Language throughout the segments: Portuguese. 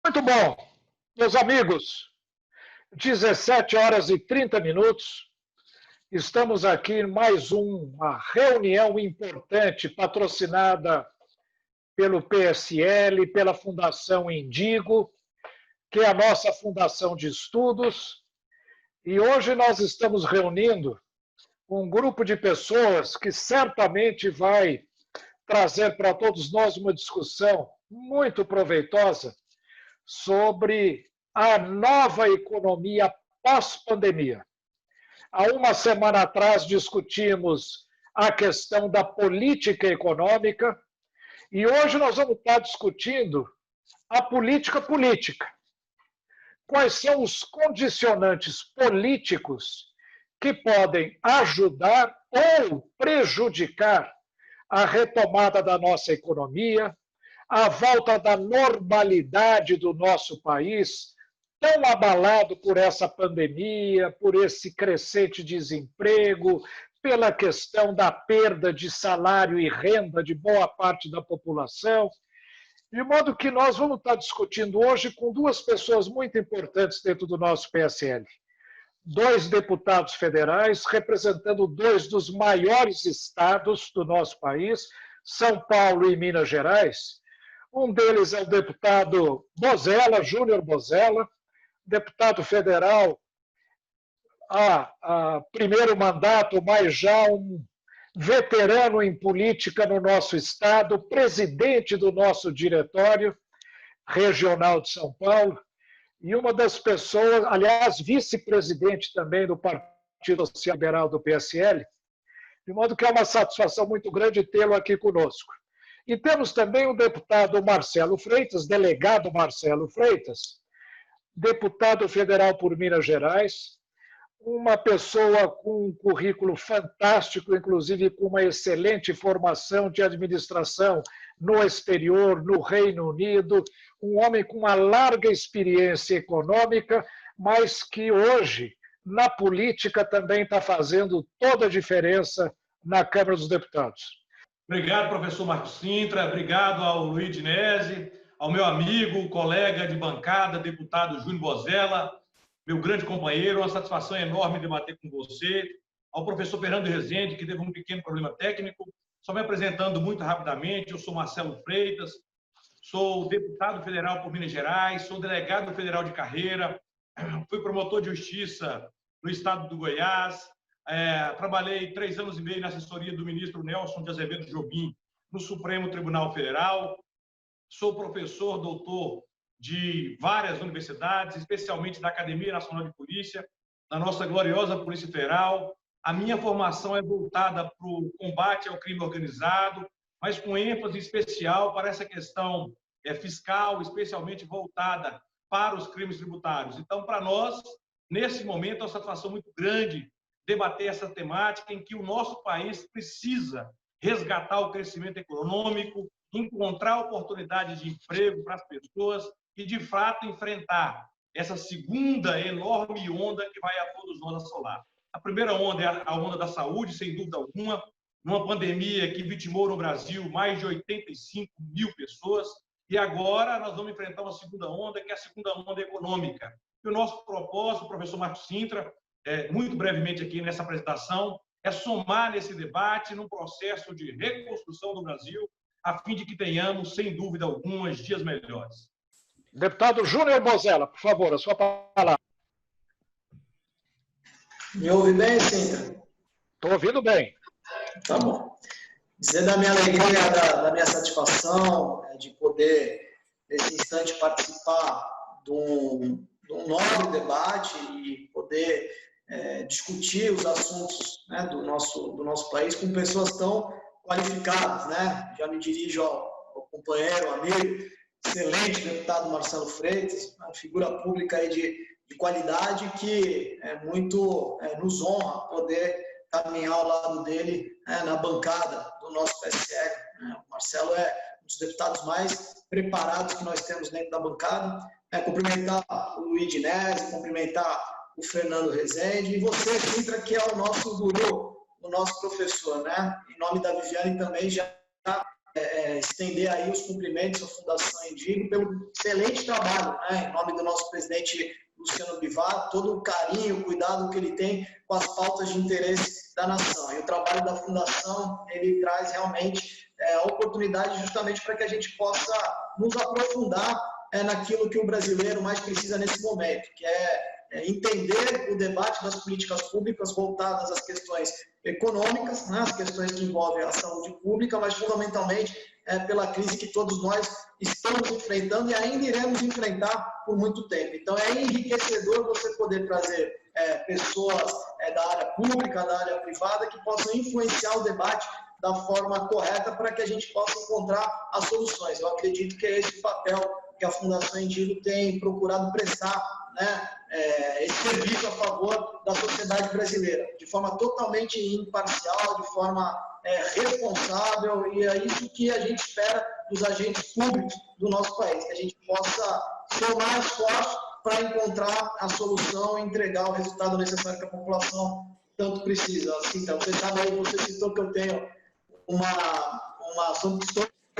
Muito bom, meus amigos, 17 horas e 30 minutos, estamos aqui em mais uma reunião importante patrocinada pelo PSL, pela Fundação Indigo, que é a nossa fundação de estudos, e hoje nós estamos reunindo um grupo de pessoas que certamente vai trazer para todos nós uma discussão muito proveitosa sobre a nova economia pós-pandemia. Há uma semana atrás discutimos a questão da política econômica e hoje nós vamos estar discutindo a política política. Quais são os condicionantes políticos que podem ajudar ou prejudicar a retomada da nossa economia, a volta da normalidade do nosso país, tão abalado por essa pandemia, por esse crescente desemprego, pela questão da perda de salário e renda de boa parte da população. De modo que nós vamos estar discutindo hoje com duas pessoas muito importantes dentro do nosso PSL. Dois deputados federais, representando dois dos maiores estados do nosso país, São Paulo e Minas Gerais. Um deles é o deputado Bozella, Júnior Bozella, deputado federal a primeiro mandato, mas já um veterano em política no nosso estado, presidente do nosso diretório regional de São Paulo, e uma das pessoas, aliás, vice-presidente também do Partido Social Liberal do PSL, de modo que é uma satisfação muito grande tê-lo aqui conosco. E temos também o deputado Marcelo Freitas, delegado Marcelo Freitas, deputado federal por Minas Gerais, uma pessoa com um currículo fantástico, inclusive com uma excelente formação de administração no exterior, no Reino Unido, um homem com uma larga experiência econômica, mas que hoje, na política, também está fazendo toda a diferença na Câmara dos Deputados. Obrigado, professor Marcos Sintra, obrigado ao Luiz Dinesi, ao meu amigo, colega de bancada, deputado Júnior Bozella, meu grande companheiro, uma satisfação enorme debater com você, ao professor Fernando Rezende, que teve um pequeno problema técnico, só me apresentando muito rapidamente, eu sou Marcelo Freitas, sou deputado federal por Minas Gerais, sou delegado federal de carreira, fui promotor de justiça no estado do Goiás, trabalhei 3 anos e meio na assessoria do ministro Nelson de Azevedo Jobim no Supremo Tribunal Federal, sou professor, doutor de várias universidades, especialmente da Academia Nacional de Polícia, da nossa gloriosa Polícia Federal. A minha formação é voltada para o combate ao crime organizado, mas com ênfase especial para essa questão fiscal, especialmente voltada para os crimes tributários. Então, para nós, nesse momento, é uma satisfação muito grande debater essa temática em que o nosso país precisa resgatar o crescimento econômico, encontrar oportunidades de emprego para as pessoas e, de fato, enfrentar essa segunda enorme onda que vai a todos nós assolar. A primeira onda é a onda da saúde, sem dúvida alguma, numa pandemia que vitimou no Brasil mais de 85 mil pessoas, e agora nós vamos enfrentar uma segunda onda, que é a segunda onda econômica. E o nosso propósito, professor Marcos Sintra, muito brevemente aqui nessa apresentação, é somar nesse debate, num processo de reconstrução do Brasil, a fim de que tenhamos, sem dúvida alguma, dias melhores. Deputado Júnior Bozella, por favor, a sua palavra. Me ouve bem, Sintra? Estou ouvindo bem. Tá bom. Dizer da minha alegria, da minha satisfação de poder, nesse instante, participar de um novo debate e poder discutir os assuntos, né, do nosso país com pessoas tão qualificadas, né? Já me dirijo ao companheiro, ao amigo, excelente deputado Marcelo Freitas, uma figura pública aí de qualidade que muito nos honra poder caminhar ao lado dele na bancada do nosso PSL. O Marcelo é um dos deputados mais preparados que nós temos dentro da bancada. Cumprimentar o Luiz Dinesi, cumprimentar o Fernando Rezende e você, Sintra, que é o nosso guru, o nosso professor, né? Em nome da Viviane também já estender aí os cumprimentos à Fundação Indigo pelo excelente trabalho, né, em nome do nosso presidente Luciano Bivar, todo o carinho, o cuidado que ele tem com as pautas de interesse da nação. E o trabalho da Fundação, ele traz realmente a oportunidade justamente para que a gente possa nos aprofundar naquilo que o brasileiro mais precisa nesse momento, que é entender o debate das políticas públicas voltadas às questões econômicas, né, as questões que envolvem a saúde pública, mas fundamentalmente pela crise que todos nós estamos enfrentando e ainda iremos enfrentar por muito tempo. Então é enriquecedor você poder trazer pessoas da área pública, da área privada, que possam influenciar o debate da forma correta para que a gente possa encontrar as soluções. Eu acredito que é esse o papel que a Fundação Indigo tem procurado prestar, né, esse serviço a favor da sociedade brasileira, de forma totalmente imparcial, de forma responsável, e é isso que a gente espera dos agentes públicos do nosso país, que a gente possa somar esforços para encontrar a solução e entregar o resultado necessário que a população tanto precisa. Assim, então, você sabe aí, você citou que eu tenho um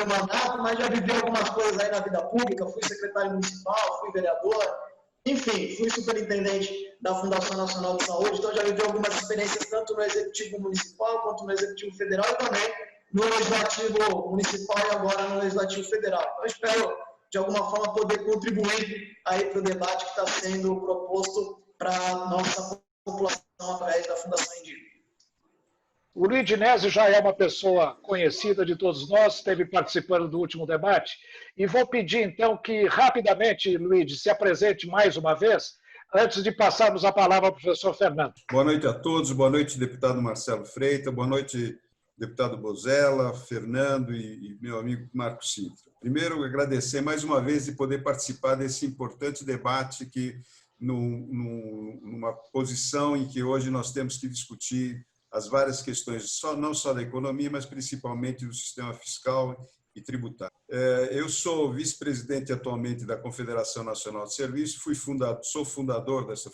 mandato, mas já vivi algumas coisas aí na vida pública, fui secretário municipal, fui vereador, enfim, fui superintendente da Fundação Nacional de Saúde, então já vivi algumas experiências tanto no Executivo Municipal quanto no Executivo Federal e também no Legislativo Municipal e agora no Legislativo Federal. Então, espero, de alguma forma, poder contribuir aí para o debate que está sendo proposto para a nossa população através da Fundação Indigo. O Luiz Nesi já é uma pessoa conhecida de todos nós, esteve participando do último debate, e vou pedir, então, que rapidamente, Luiz, se apresente mais uma vez, antes de passarmos a palavra ao professor Fernando. Boa noite a todos, boa noite, deputado Marcelo Freitas, boa noite, deputado Bozella, Fernando e meu amigo Marcos Sintra. Primeiro, agradecer mais uma vez de poder participar desse importante debate que, numa posição em que hoje nós temos que discutir as várias questões, não só da economia, mas principalmente do sistema fiscal e tributário. Eu sou vice-presidente atualmente da Confederação Nacional de Serviços, sou fundador dessa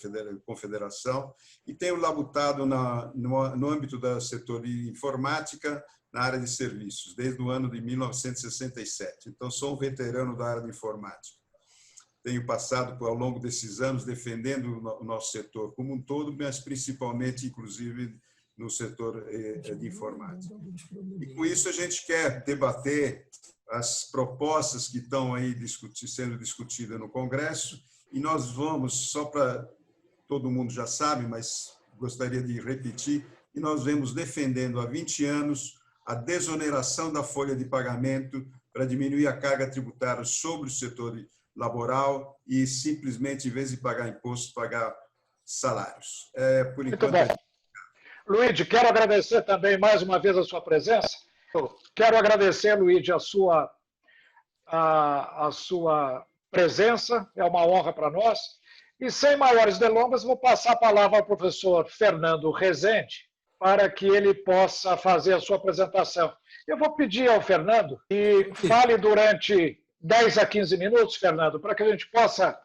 confederação e tenho labutado no âmbito do setor de informática, na área de serviços, desde o ano de 1967. Então, sou um veterano da área de informática. Tenho passado ao longo desses anos defendendo o nosso setor como um todo, mas principalmente, inclusive, no setor de informática. E com isso a gente quer debater as propostas que estão aí sendo discutidas no Congresso e nós vamos, só para todo mundo já sabe, mas gostaria de repetir, e nós vemos defendendo há 20 anos a desoneração da folha de pagamento para diminuir a carga tributária sobre o setor laboral e simplesmente, em vez de pagar impostos, pagar salários. Por enquanto, muito bom. Luiz, quero agradecer também mais uma vez a sua presença. Quero agradecer, Luiz, a sua presença, é uma honra para nós. E sem maiores delongas, vou passar a palavra ao professor Fernando Rezende para que ele possa fazer a sua apresentação. Eu vou pedir ao Fernando que fale durante 10 a 15 minutos, Fernando, para que a gente possa,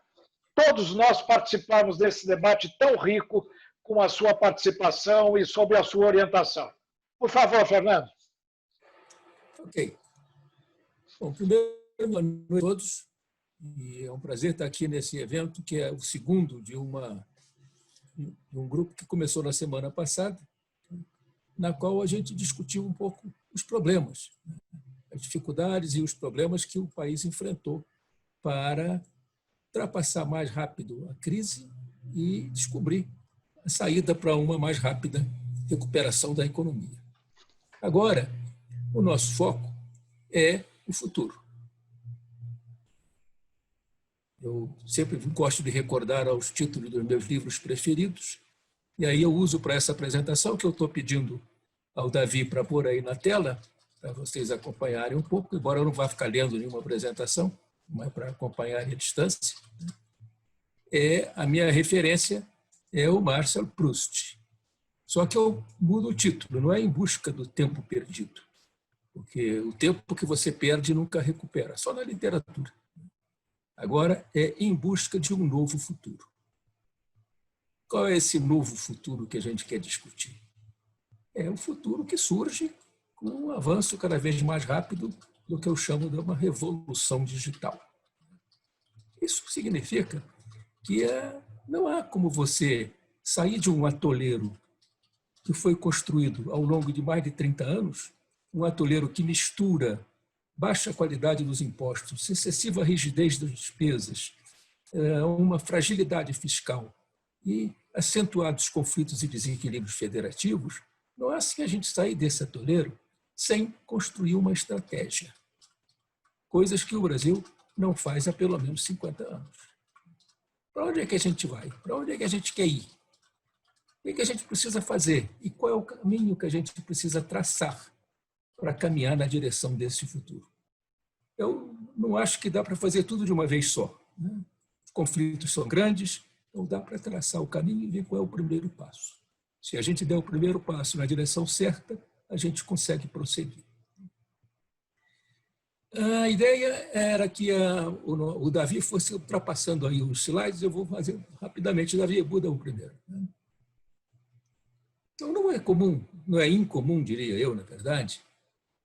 todos nós, participarmos desse debate tão rico com a sua participação e sobre a sua orientação. Por favor, Fernando. Ok. Bom, primeiro, boa noite a todos. E é um prazer estar aqui nesse evento, que é o segundo de um grupo que começou na semana passada, na qual a gente discutiu um pouco os problemas, as dificuldades e os problemas que o país enfrentou para ultrapassar mais rápido a crise e descobrir a saída para uma mais rápida recuperação da economia. Agora, o nosso foco é o futuro. Eu sempre gosto de recordar aos títulos dos meus livros preferidos, e aí eu uso para essa apresentação, que eu estou pedindo ao Davi para pôr aí na tela, para vocês acompanharem um pouco, embora eu não vá ficar lendo nenhuma apresentação, mas para acompanharem à distância. A minha referência é o Marcel Proust. Só que eu mudo o título, não é Em Busca do Tempo Perdido, porque o tempo que você perde nunca recupera, só na literatura. Agora é Em Busca de um Novo Futuro. Qual é esse novo futuro que a gente quer discutir? É o futuro que surge com um avanço cada vez mais rápido do que eu chamo de uma revolução digital. Isso significa que não há como você sair de um atoleiro que foi construído ao longo de mais de 30 anos, um atoleiro que mistura baixa qualidade dos impostos, excessiva rigidez das despesas, uma fragilidade fiscal e acentuados conflitos e desequilíbrios federativos. Não há assim a gente sair desse atoleiro sem construir uma estratégia. Coisas que o Brasil não faz há pelo menos 50 anos. Para onde é que a gente vai? Para onde é que a gente quer ir? O que é que a gente precisa fazer? E qual é o caminho que a gente precisa traçar para caminhar na direção desse futuro? Eu não acho que dá para fazer tudo de uma vez só, né? Os conflitos são grandes, então dá para traçar o caminho e ver qual é o primeiro passo. Se a gente der o primeiro passo na direção certa, a gente consegue prosseguir. A ideia era que o Davi fosse ultrapassando aí os slides, eu vou fazer rapidamente. Davi, muda o primeiro. Então, não é comum, não é incomum, diria eu, na verdade,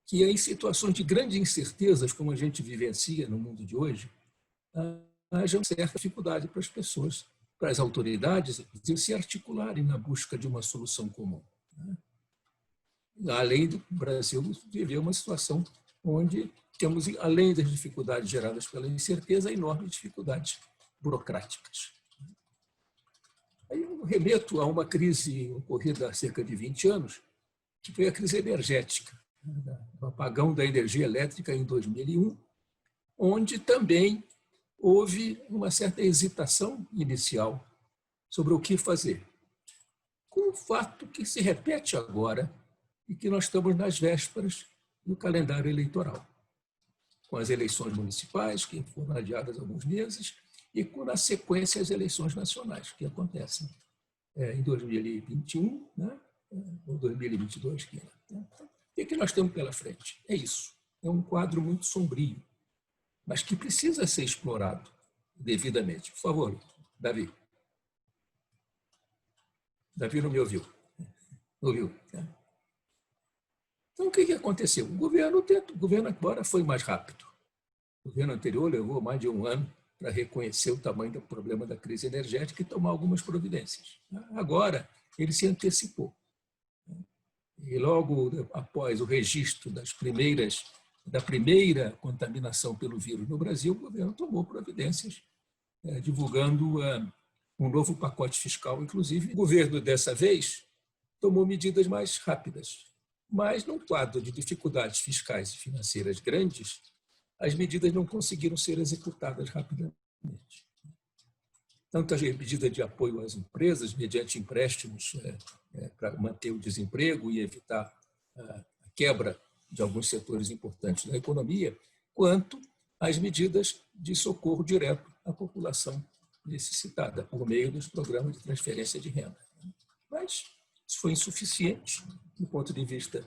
que em situações de grandes incertezas, como a gente vivencia no mundo de hoje, haja uma certa dificuldade para as pessoas, para as autoridades, de se articularem na busca de uma solução comum. Além do Brasil viver uma situação onde temos, além das dificuldades geradas pela incerteza, enormes dificuldades burocráticas. Aí eu remeto a uma crise ocorrida há cerca de 20 anos, que foi a crise energética, o apagão da energia elétrica em 2001, onde também houve uma certa hesitação inicial sobre o que fazer. Com um fato que se repete agora e que nós estamos nas vésperas do calendário eleitoral, com as eleições municipais, que foram adiadas há alguns meses, e com, na sequência, as eleições nacionais, que acontecem em 2021, né? Ou 2022. Né? O que nós temos pela frente? É isso. É um quadro muito sombrio, mas que precisa ser explorado devidamente. Por favor, Davi. Davi não me ouviu. Ouviu? Né? Então, o que aconteceu? O governo agora foi mais rápido. O governo anterior levou mais de um ano para reconhecer o tamanho do problema da crise energética e tomar algumas providências. Agora, ele se antecipou. E logo após o registro da primeira contaminação pelo vírus no Brasil, o governo tomou providências, divulgando um novo pacote fiscal. Inclusive, o governo, dessa vez, tomou medidas mais rápidas. Mas, num quadro de dificuldades fiscais e financeiras grandes, as medidas não conseguiram ser executadas rapidamente. Tanto a medida de apoio às empresas, mediante empréstimos para manter o desemprego e evitar a quebra de alguns setores importantes da economia, quanto as medidas de socorro direto à população necessitada, por meio dos programas de transferência de renda. Mas isso foi insuficiente do ponto de vista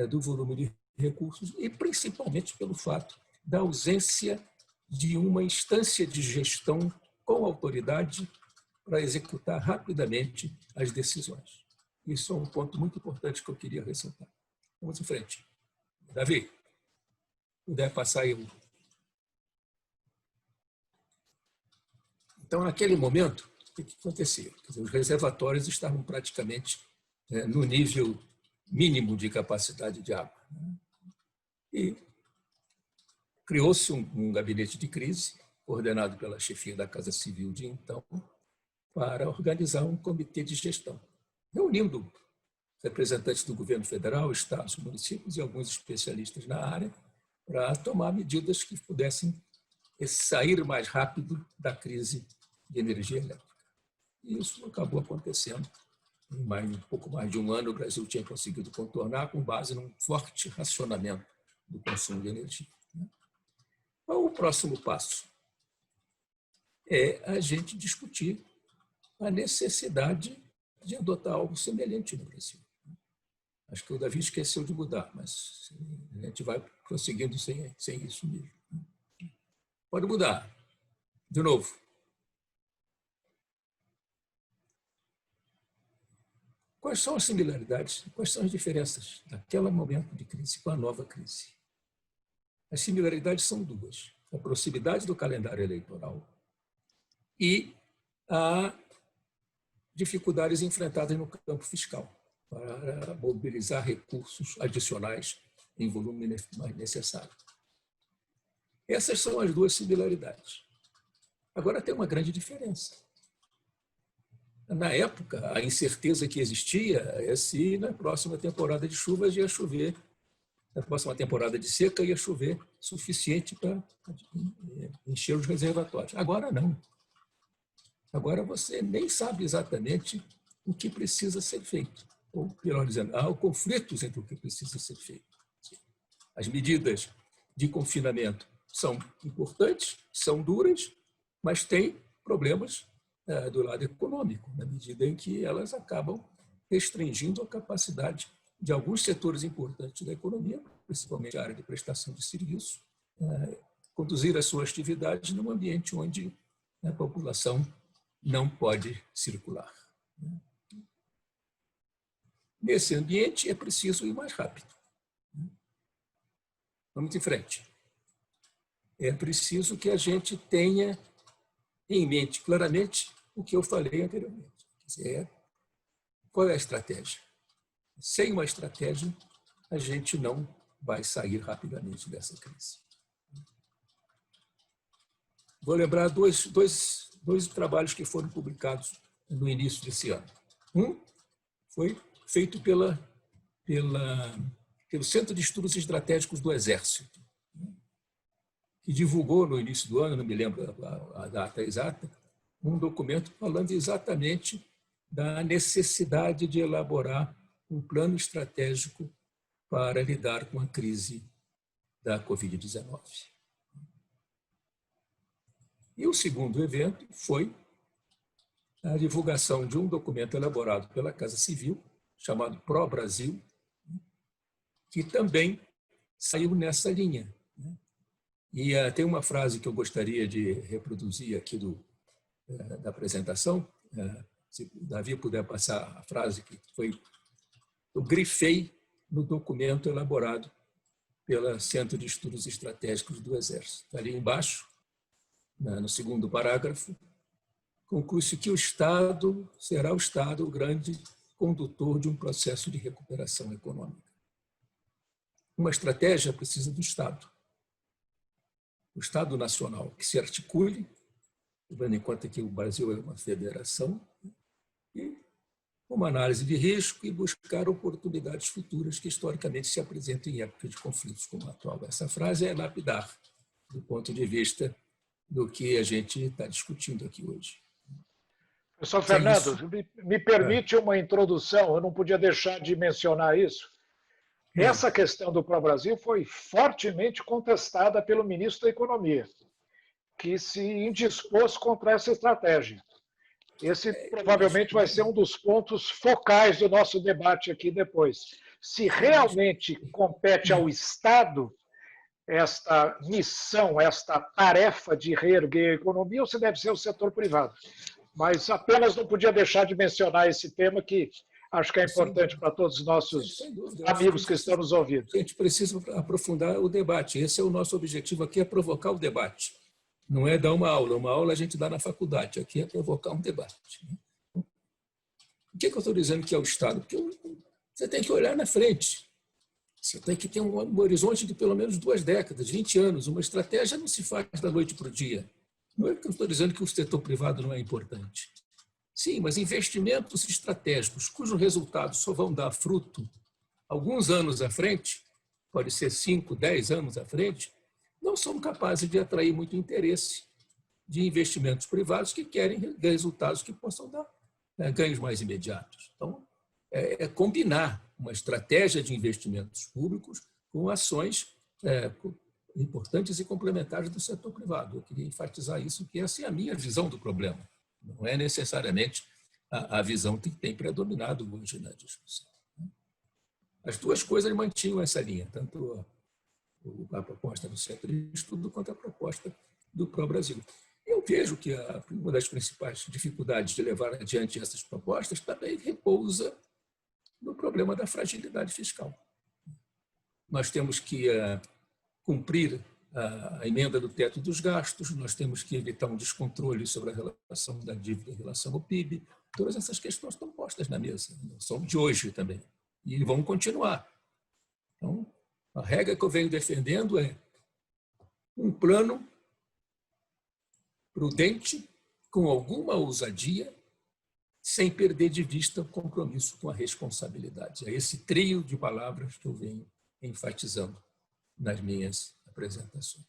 do volume de recursos e principalmente pelo fato da ausência de uma instância de gestão com autoridade para executar rapidamente as decisões. Isso é um ponto muito importante que eu queria ressaltar. Vamos em frente. Davi, puder passar aí. Então, naquele momento, o que aconteceu? Quer dizer, os reservatórios estavam praticamente no nível mínimo de capacidade de água. E criou-se um gabinete de crise, coordenado pela chefia da Casa Civil de então, para organizar um comitê de gestão, reunindo representantes do governo federal, estados, municípios e alguns especialistas na área, para tomar medidas que pudessem sair mais rápido da crise de energia elétrica. E isso acabou acontecendo. Em pouco mais de um ano, o Brasil tinha conseguido contornar com base num forte racionamento do consumo de energia. Qual o próximo passo? É a gente discutir a necessidade de adotar algo semelhante no Brasil. Acho que o Davi esqueceu de mudar, mas a gente vai prosseguindo sem isso mesmo. Pode mudar. De novo. Quais são as similaridades, quais são as diferenças daquele momento de crise com a nova crise? As similaridades são duas: a proximidade do calendário eleitoral e a dificuldades enfrentadas no campo fiscal para mobilizar recursos adicionais em volume mais necessário. Essas são as duas similaridades. Agora, tem uma grande diferença. Na época, a incerteza que existia é se na próxima temporada de chuvas ia chover, na próxima temporada de seca ia chover suficiente para encher os reservatórios. Agora, não. Agora, você nem sabe exatamente o que precisa ser feito. Ou, melhor dizendo, há conflitos entre o que precisa ser feito. As medidas de confinamento são importantes, são duras, mas têm problemas do lado econômico, na medida em que elas acabam restringindo a capacidade de alguns setores importantes da economia, principalmente a área de prestação de serviço, conduzir as suas atividades num ambiente onde a população não pode circular. Nesse ambiente, é preciso ir mais rápido. Vamos em frente. É preciso que a gente tenha em mente claramente o que eu falei anteriormente. Quer dizer, qual é a estratégia? Sem uma estratégia, a gente não vai sair rapidamente dessa crise. Vou lembrar dois trabalhos que foram publicados no início desse ano. Um foi feito pelo Centro de Estudos Estratégicos do Exército, que divulgou no início do ano, não me lembro a data exata, um documento falando exatamente da necessidade de elaborar um plano estratégico para lidar com a crise da Covid-19. E o segundo evento foi a divulgação de um documento elaborado pela Casa Civil, chamado Pro Brasil, que também saiu nessa linha. E tem uma frase que eu gostaria de reproduzir aqui da apresentação. Se o Davi puder passar a frase que eu grifei no documento elaborado pelo Centro de Estudos Estratégicos do Exército. Ali embaixo, no segundo parágrafo, conclui-se que o Estado será o grande condutor de um processo de recuperação econômica. Uma estratégia precisa do Estado. O Estado nacional que se articule, levando em conta que o Brasil é uma federação, e uma análise de risco e buscar oportunidades futuras que historicamente se apresentam em época de conflitos como a atual. Essa frase é lapidar do ponto de vista do que a gente está discutindo aqui hoje. Professor Fernando, me permite uma introdução, eu não podia deixar de mencionar isso. Essa questão do Pro-Brasil foi fortemente contestada pelo ministro da Economia, que se indispôs contra essa estratégia. Esse provavelmente vai ser um dos pontos focais do nosso debate aqui depois. Se realmente compete ao Estado esta missão, esta tarefa de reerguer a economia, ou se deve ser o setor privado. Mas apenas não podia deixar de mencionar esse tema que acho que é importante para todos os nossos amigos que estão nos ouvindo. A gente precisa aprofundar o debate. Esse é o nosso objetivo aqui, é provocar o debate. Não é dar uma aula. Uma aula a gente dá na faculdade. Aqui é provocar um debate. Por que eu estou dizendo que é o Estado? Porque você tem que olhar na frente. Você tem que ter um horizonte de pelo menos 2 décadas, 20 anos. Uma estratégia não se faz da noite para o dia. Não é que eu estou dizendo que o setor privado não é importante. Sim, mas investimentos estratégicos cujos resultados só vão dar fruto alguns anos à frente, pode ser 5, 10 anos à frente, não são capazes de atrair muito interesse de investimentos privados que querem resultados que possam dar ganhos mais imediatos. Então, é combinar uma estratégia de investimentos públicos com ações importantes e complementares do setor privado. Eu queria enfatizar isso, que essa é a minha visão do problema. Não é necessariamente a visão que tem predominado hoje na discussão. As duas coisas mantinham essa linha, tanto a proposta do Centro de Estudo quanto a proposta do Pro-Brasil. Eu vejo que uma das principais dificuldades de levar adiante essas propostas também repousa no problema da fragilidade fiscal. Nós temos que cumprir a emenda do teto dos gastos, nós temos que evitar um descontrole sobre a relação da dívida em relação ao PIB. Todas essas questões estão postas na mesa, são de hoje também, e vão continuar. Então, a regra que eu venho defendendo é um plano prudente, com alguma ousadia, sem perder de vista o compromisso com a responsabilidade. É esse trio de palavras que eu venho enfatizando nas minhas apresentações.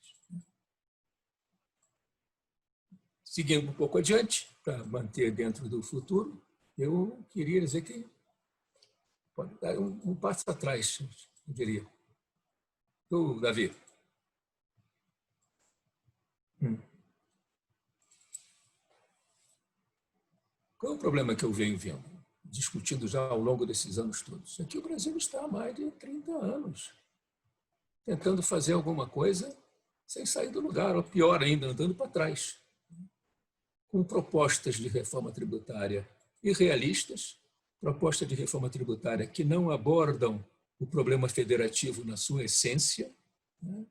Seguindo um pouco adiante, para manter dentro do futuro, eu queria dizer que pode dar um passo atrás, eu diria. Davi. Qual é o problema que eu venho vendo, discutindo já ao longo desses anos todos? É que o Brasil está há mais de 30 anos tentando fazer alguma coisa sem sair do lugar, ou pior ainda, andando para trás, com propostas de reforma tributária irrealistas, propostas de reforma tributária que não abordam o problema federativo na sua essência, né?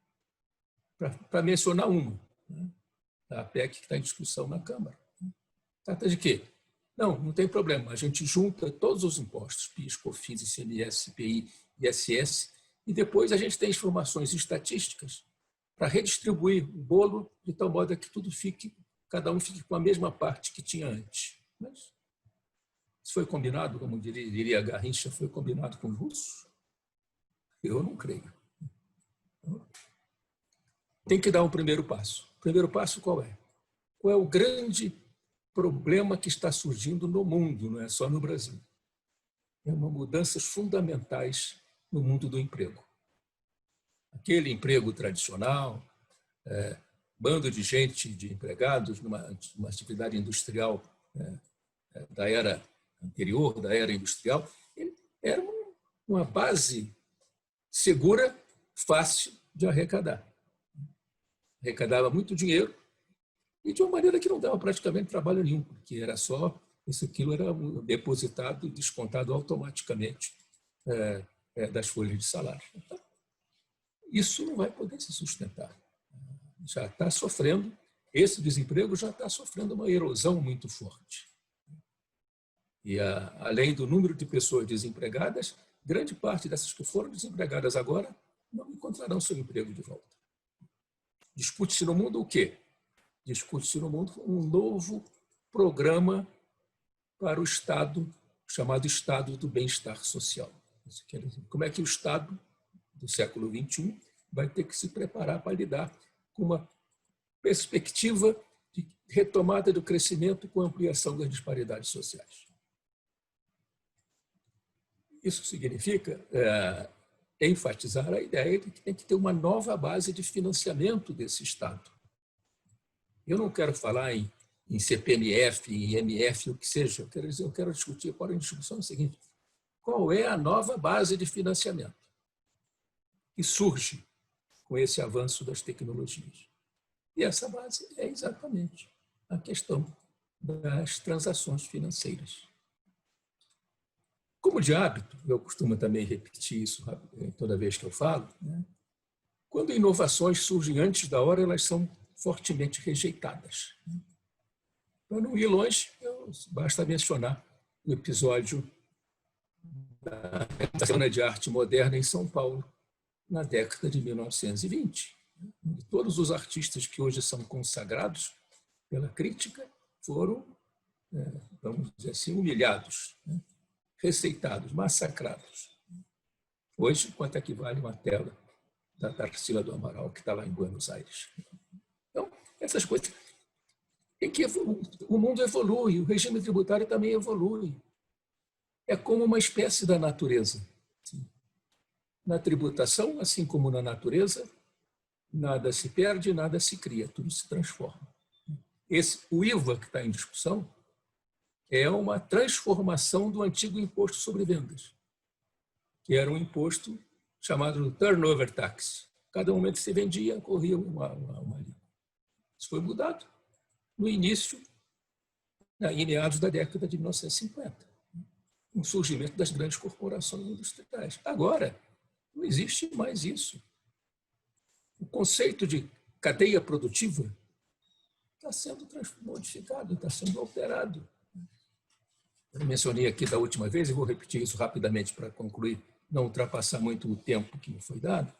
Para mencionar uma, né? A PEC que está em discussão na Câmara. Trata de quê? Não tem problema, a gente junta todos os impostos, PIS, COFINS, ICMS, CPI, ISS, e depois a gente tem informações estatísticas para redistribuir o bolo de tal modo que tudo fique, cada um fique com a mesma parte que tinha antes. Mas isso foi combinado, como diria Garrincha, foi combinado com os russos? Eu não creio. Tem que dar um primeiro passo. O primeiro passo qual é? Qual é o grande problema que está surgindo no mundo, não é só no Brasil? É uma mudanças fundamentais no mundo do emprego. Aquele emprego tradicional, bando de gente, de empregados numa atividade industrial da era anterior, da era industrial, ele era uma base segura, fácil de arrecadar. Arrecadava muito dinheiro e de uma maneira que não dava praticamente trabalho nenhum, porque era só, aquilo era depositado e descontado automaticamente das folhas de salário. Então, isso não vai poder se sustentar. Já está sofrendo, esse desemprego já está sofrendo uma erosão muito forte. E, além do número de pessoas desempregadas, grande parte dessas que foram desempregadas agora não encontrarão seu emprego de volta. Discute-se no mundo o quê? Discute-se no mundo um novo programa para o Estado, chamado Estado do Bem-Estar Social. Como é que o Estado do século XXI vai ter que se preparar para lidar com uma perspectiva de retomada do crescimento com ampliação das disparidades sociais. Isso significa enfatizar a ideia de que tem que ter uma nova base de financiamento desse Estado. Eu não quero falar em CPMF, em IMF, o que seja. Eu quero discutir, para a discussão é o seguinte: qual é a nova base de financiamento que surge com esse avanço das tecnologias? E essa base é exatamente a questão das transações financeiras. Como de hábito, eu costumo também repetir isso toda vez que eu falo, né? Quando inovações surgem antes da hora, elas são fortemente rejeitadas. Para não ir longe, basta mencionar o episódio da Semana de Arte Moderna em São Paulo, na década de 1920. Todos os artistas que hoje são consagrados pela crítica foram, vamos dizer assim, humilhados, né? Receitados, massacrados. Hoje, quanto é que vale uma tela da Tarsila do Amaral, que está lá em Buenos Aires? Então, essas coisas... O mundo evolui, o regime tributário também evolui. É como uma espécie da natureza. Na tributação, assim como na natureza, nada se perde, nada se cria, tudo se transforma. O IVA que está em discussão é uma transformação do antigo imposto sobre vendas, que era um imposto chamado turnover tax. Cada momento que se vendia, corria uma alíquota. Isso foi mudado no início, em meados da década de 1950, com o surgimento das grandes corporações industriais. Agora, não existe mais isso. conceito de cadeia produtiva está sendo modificado, está sendo alterado. Eu mencionei aqui da última vez, e vou repetir isso rapidamente para concluir, não ultrapassar muito o tempo que me foi dado.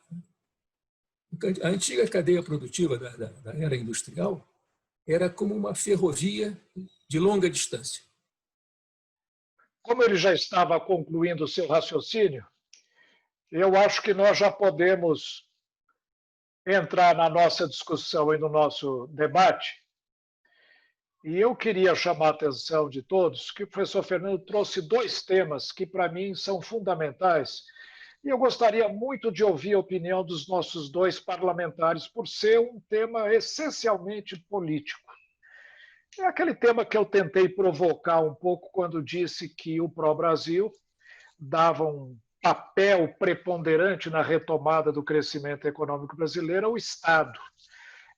A antiga cadeia produtiva da era industrial era como uma ferrovia de longa distância. Como ele já estava concluindo o seu raciocínio, eu acho que nós já podemos entrar na nossa discussão e no nosso debate. E eu queria chamar a atenção de todos que o professor Fernando trouxe dois temas que, para mim, são fundamentais. E eu gostaria muito de ouvir a opinião dos nossos dois parlamentares, por ser um tema essencialmente político. É aquele tema que eu tentei provocar um pouco quando disse que o Pró-Brasil dava um papel preponderante na retomada do crescimento econômico brasileiro ao Estado.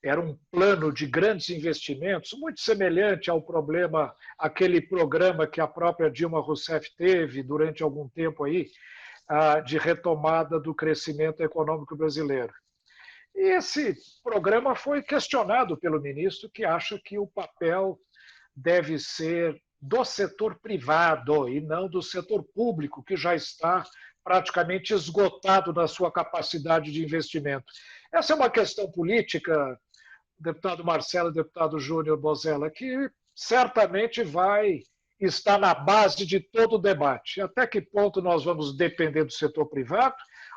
Era um plano de grandes investimentos, muito semelhante ao aquele programa que a própria Dilma Rousseff teve durante algum tempo aí, de retomada do crescimento econômico brasileiro. E esse programa foi questionado pelo ministro, que acha que o papel deve ser do setor privado e não do setor público, que já está praticamente esgotado na sua capacidade de investimento. Essa é uma questão política, deputado Marcelo e deputado Júnior Bozella, que certamente vai estar na base de todo o debate. Até que ponto nós vamos depender do setor privado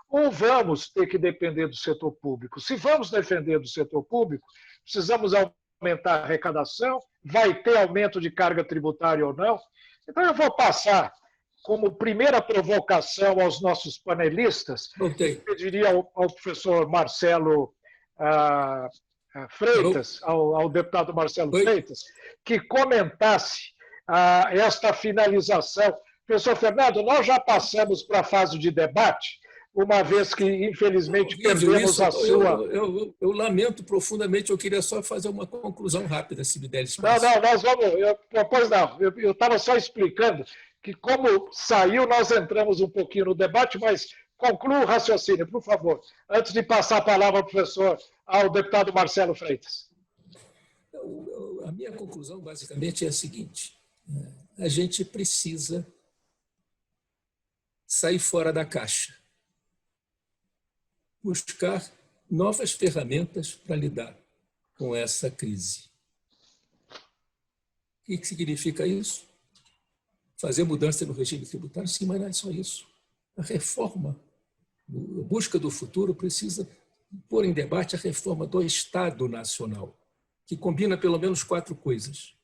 ou vamos ter que depender do setor público? Se vamos defender do setor público, precisamos aumentar a arrecadação, vai ter aumento de carga tributária ou não? Então eu vou passar como primeira provocação aos nossos panelistas, pediria ao professor Marcelo Freitas, ao deputado Marcelo Freitas, que comentasse esta finalização. Professor Fernando, nós já passamos para a fase de debate, uma vez que, infelizmente, perdemos a sua... Eu lamento profundamente, eu queria só fazer uma conclusão rápida, se me der espaço. Não, nós vamos... Pois não, eu estava só explicando que, como saiu, nós entramos um pouquinho no debate, mas conclua o raciocínio, por favor, antes de passar a palavra ao deputado Marcelo Freitas. A minha conclusão, basicamente, é a seguinte: a gente precisa sair fora da caixa, buscar novas ferramentas para lidar com essa crise. O que significa isso? Fazer mudança no regime tributário? Sim, mas não é só isso. A reforma, a busca do futuro, precisa pôr em debate a reforma do Estado Nacional, que combina pelo menos 4 coisas.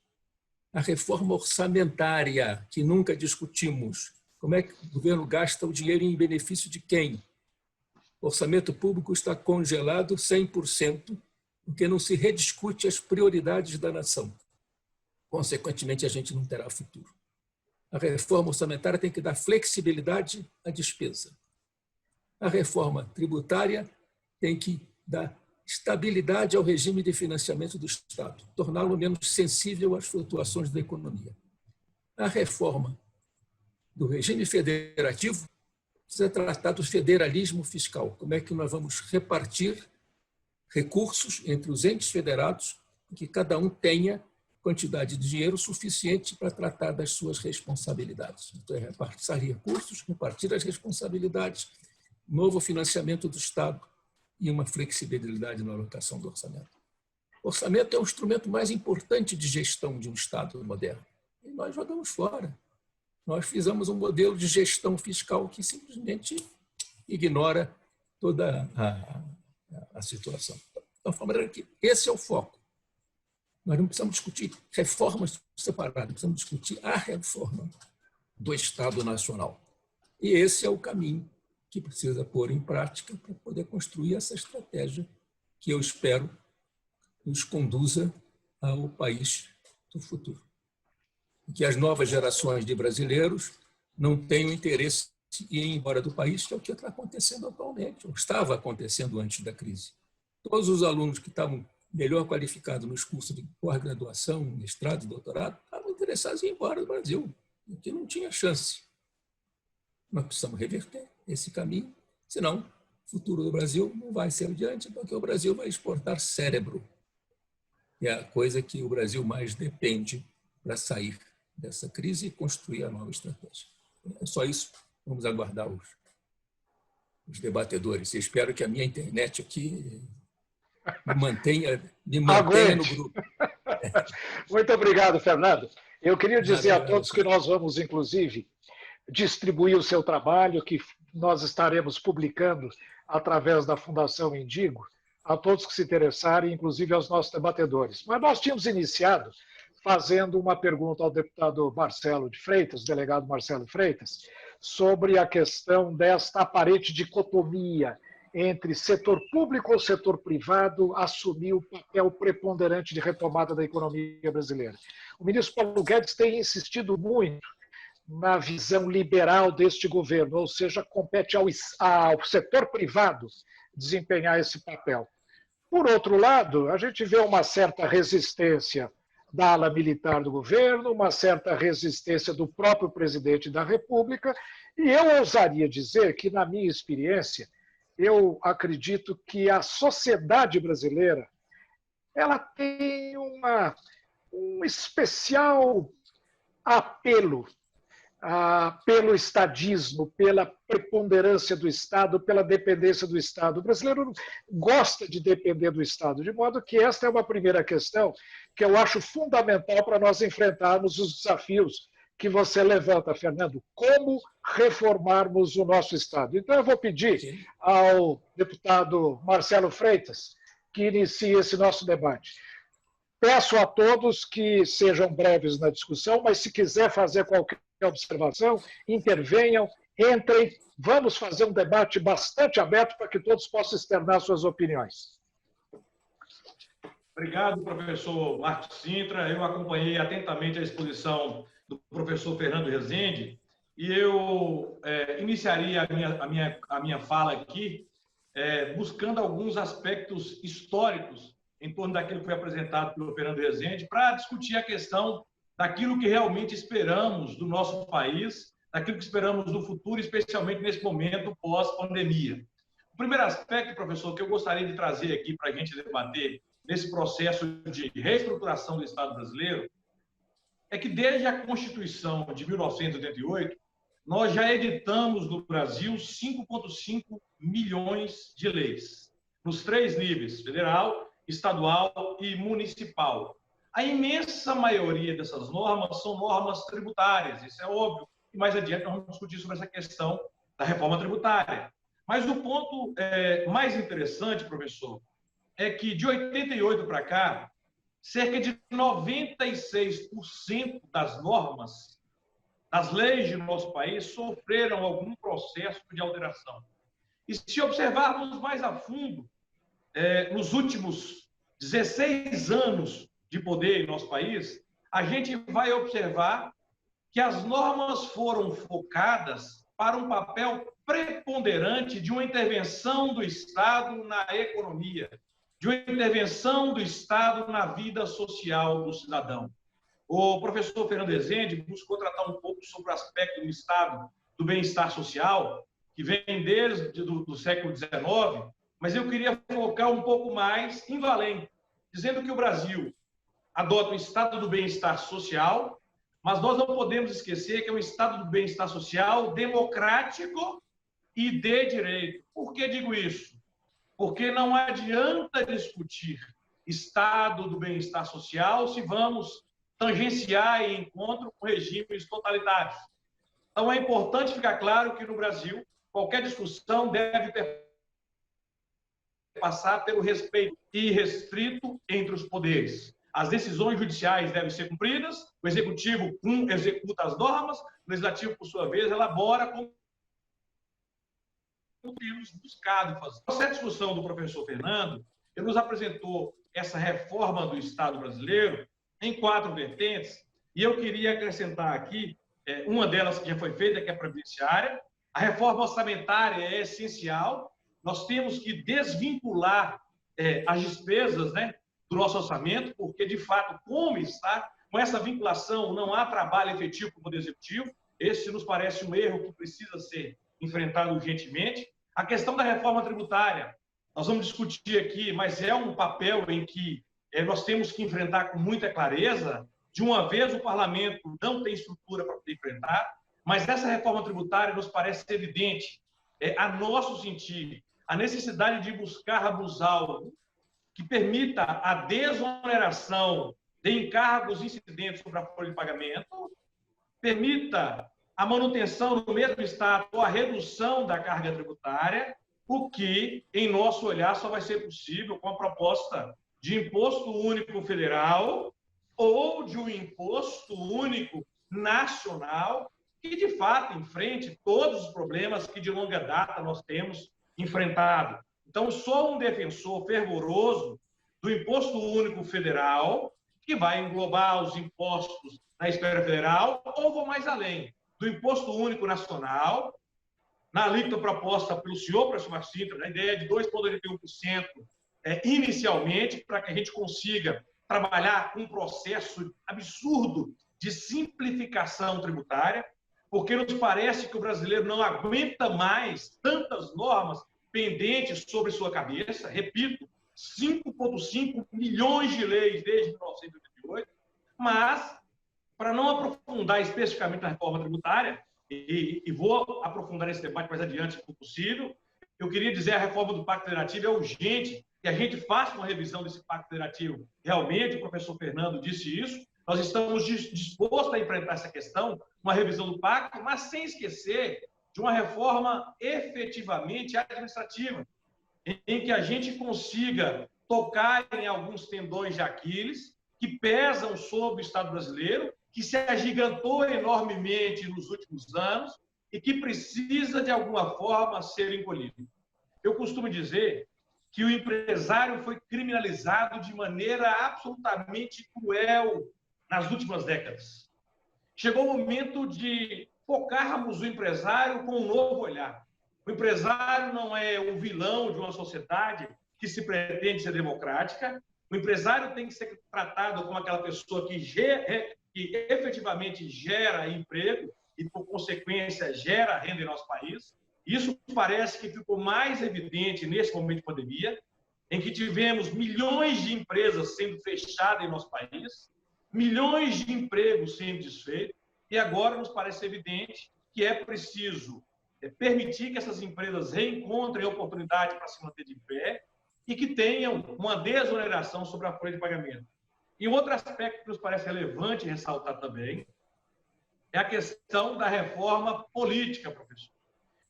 A reforma orçamentária, que nunca discutimos. Como é que o governo gasta o dinheiro em benefício de quem? O orçamento público está congelado 100%, porque não se rediscute as prioridades da nação. Consequentemente, a gente não terá futuro. A reforma orçamentária tem que dar flexibilidade à despesa. A reforma tributária tem que dar estabilidade ao regime de financiamento do Estado, torná-lo menos sensível às flutuações da economia. A reforma do regime federativo precisa tratar do federalismo fiscal. Como é que nós vamos repartir recursos entre os entes federados, que cada um tenha quantidade de dinheiro suficiente para tratar das suas responsabilidades. Então, é repartir recursos, repartir as responsabilidades, novo financiamento do Estado e uma flexibilidade na alocação do orçamento. O orçamento é o instrumento mais importante de gestão de um Estado moderno. E nós jogamos fora. Nós fizemos um modelo de gestão fiscal que simplesmente ignora toda a situação. Então, de forma que esse é o foco. Nós não precisamos discutir reformas separadas, precisamos discutir a reforma do Estado Nacional. E esse é o caminho que precisa pôr em prática para poder construir essa estratégia que eu espero nos conduza ao país do futuro. Que as novas gerações de brasileiros não tenham interesse em ir embora do país, que é o que está acontecendo atualmente, ou estava acontecendo antes da crise. Todos os alunos que estavam melhor qualificados nos cursos de pós-graduação, mestrado, doutorado, estavam interessados em ir embora do Brasil, porque não tinha chance. Nós precisamos reverter esse caminho, senão O futuro do Brasil não vai ser adiante, porque o Brasil vai exportar cérebro. É a coisa que o Brasil mais depende para sair dessa crise e construir a nova estratégia. É só isso. Vamos aguardar os debatedores. Eu espero que a minha internet aqui me mantenha no grupo. Muito obrigado, Fernando. Eu queria dizer a todos que nós vamos, inclusive, distribuir o seu trabalho, que nós estaremos publicando através da Fundação Indigo, a todos que se interessarem, inclusive aos nossos debatedores. Mas nós tínhamos iniciado fazendo uma pergunta ao deputado Marcelo de Freitas, delegado Marcelo Freitas, sobre a questão desta aparente dicotomia entre setor público ou setor privado assumir o papel preponderante de retomada da economia brasileira. O ministro Paulo Guedes tem insistido muito na visão liberal deste governo, ou seja, compete ao setor privado desempenhar esse papel. Por outro lado, a gente vê uma certa resistência da ala militar do governo, uma certa resistência do próprio presidente da República, e eu ousaria dizer que, na minha experiência, eu acredito que a sociedade brasileira ela tem um especial apelo pelo estadismo, pela preponderância do Estado, pela dependência do Estado. O brasileiro gosta de depender do Estado, de modo que esta é uma primeira questão que eu acho fundamental para nós enfrentarmos os desafios que você levanta, Fernando. Como reformarmos o nosso Estado? Então, eu vou pedir ao deputado Marcelo Freitas que inicie esse nosso debate. Peço a todos que sejam breves na discussão, mas se quiser fazer qualquer observação, intervenham, entrem, vamos fazer um debate bastante aberto para que todos possam externar suas opiniões. Obrigado, professor Marcos Cintra. Eu acompanhei atentamente a exposição do professor Fernando Rezende e eu iniciaria a minha fala aqui buscando alguns aspectos históricos em torno daquilo que foi apresentado pelo Fernando Rezende para discutir a questão daquilo que realmente esperamos do nosso país, daquilo que esperamos do futuro, especialmente nesse momento pós-pandemia. O primeiro aspecto, professor, que eu gostaria de trazer aqui para a gente debater nesse processo de reestruturação do Estado brasileiro é que desde a Constituição de 1988, nós já editamos no Brasil 5,5 milhões de leis, nos 3 níveis, federal, estadual e municipal. A imensa maioria dessas normas são normas tributárias, isso é óbvio, e mais adiante nós vamos discutir sobre essa questão da reforma tributária. Mas o ponto mais interessante, professor, é que de 88 para cá, cerca de 96% das normas, das leis do nosso país, sofreram algum processo de alteração. E se observarmos mais a fundo, nos últimos 16 anos de poder em nosso país, a gente vai observar que as normas foram focadas para um papel preponderante de uma intervenção do Estado na economia, de uma intervenção do Estado na vida social do cidadão. O professor Fernando Rezende buscou tratar um pouco sobre o aspecto do Estado do bem-estar social, que vem desde o século XIX, mas eu queria focar um pouco mais em além, dizendo que o Brasil adota um estado do bem-estar social, mas nós não podemos esquecer que é um estado do bem-estar social democrático e de direito. Por que digo isso? Porque não adianta discutir estado do bem-estar social se vamos tangenciar em encontro com regimes totalitários. Então, é importante ficar claro que no Brasil, qualquer discussão deve passar pelo respeito irrestrito entre os poderes. As decisões judiciais devem ser cumpridas, o Executivo executa as normas, o Legislativo, por sua vez, elabora como temos buscado fazer. Essa discussão do professor Fernando, ele nos apresentou essa reforma do Estado brasileiro em 4 vertentes, e eu queria acrescentar aqui uma delas que já foi feita, que é a previdenciária. A reforma orçamentária é essencial, nós temos que desvincular as despesas, né, do nosso orçamento, porque, de fato, como está, com essa vinculação, não há trabalho efetivo para o Poder Executivo. Esse nos parece um erro que precisa ser enfrentado urgentemente. A questão da reforma tributária, nós vamos discutir aqui, mas é um papel em que nós temos que enfrentar com muita clareza. De uma vez, o parlamento não tem estrutura para poder enfrentar, mas essa reforma tributária nos parece evidente, a nosso sentir, a necessidade de buscarmos algo que permita a desoneração de encargos incidentes sobre a folha de pagamento, permita a manutenção no mesmo estado ou a redução da carga tributária, o que, em nosso olhar, só vai ser possível com a proposta de imposto único federal ou de um imposto único nacional que, de fato, enfrente todos os problemas que, de longa data, nós temos enfrentado. Então, sou um defensor fervoroso do imposto único federal, que vai englobar os impostos na esfera federal, ou vou mais além, do imposto único nacional, na alíquota proposta pelo senhor, professor Marcos Cintra, na ideia de 2,81% inicialmente, para que a gente consiga trabalhar com um processo absurdo de simplificação tributária, porque nos parece que o brasileiro não aguenta mais tantas normas pendentes sobre sua cabeça. Repito, 5,5 milhões de leis desde 1988, mas, para não aprofundar especificamente na reforma tributária, e vou aprofundar esse debate mais adiante, se for possível, eu queria dizer que a reforma do Pacto Federativo é urgente, que a gente faça uma revisão desse Pacto Federativo. Realmente, o professor Fernando disse isso, nós estamos dispostos a enfrentar essa questão, uma revisão do Pacto, mas sem esquecer de uma reforma efetivamente administrativa, em que a gente consiga tocar em alguns tendões de Aquiles que pesam sobre o Estado brasileiro, que se agigantou enormemente nos últimos anos e que precisa, de alguma forma, ser encolhido. Eu costumo dizer que o empresário foi criminalizado de maneira absolutamente cruel nas últimas décadas. Chegou o momento de focarmos o empresário com um novo olhar. O empresário não é o vilão de uma sociedade que se pretende ser democrática. O empresário tem que ser tratado como aquela pessoa que efetivamente gera emprego e, por consequência, gera renda em nosso país. Isso parece que ficou mais evidente nesse momento de pandemia, em que tivemos milhões de empresas sendo fechadas em nosso país, milhões de empregos sendo desfeitos, e agora nos parece evidente que é preciso permitir que essas empresas reencontrem oportunidade para se manter de pé e que tenham uma desoneração sobre a folha de pagamento. E outro aspecto que nos parece relevante ressaltar também é a questão da reforma política, professor.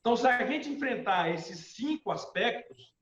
Então, se a gente enfrentar esses 5 aspectos,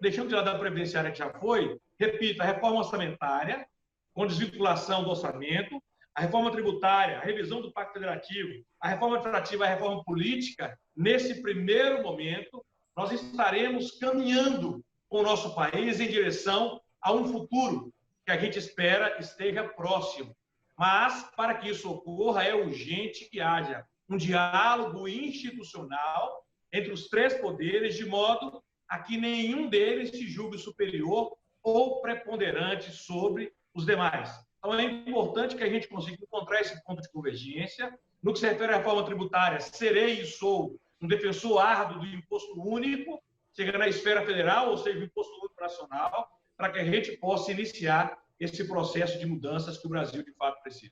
deixando de lado a previdenciária que já foi, repito, a reforma orçamentária, com desvinculação do orçamento, a reforma tributária, a revisão do Pacto Federativo, a reforma administrativa, a reforma política, nesse primeiro momento, nós estaremos caminhando com o nosso país em direção a um futuro que a gente espera esteja próximo. Mas, para que isso ocorra, é urgente que haja um diálogo institucional entre os 3 poderes, de modo a que nenhum deles se julgue superior ou preponderante sobre os demais. Então, é importante que a gente consiga encontrar esse ponto de convergência. No que se refere à reforma tributária, serei e sou um defensor árduo do imposto único, seja na esfera federal ou seja no imposto único nacional, para que a gente possa iniciar esse processo de mudanças que o Brasil, de fato, precisa.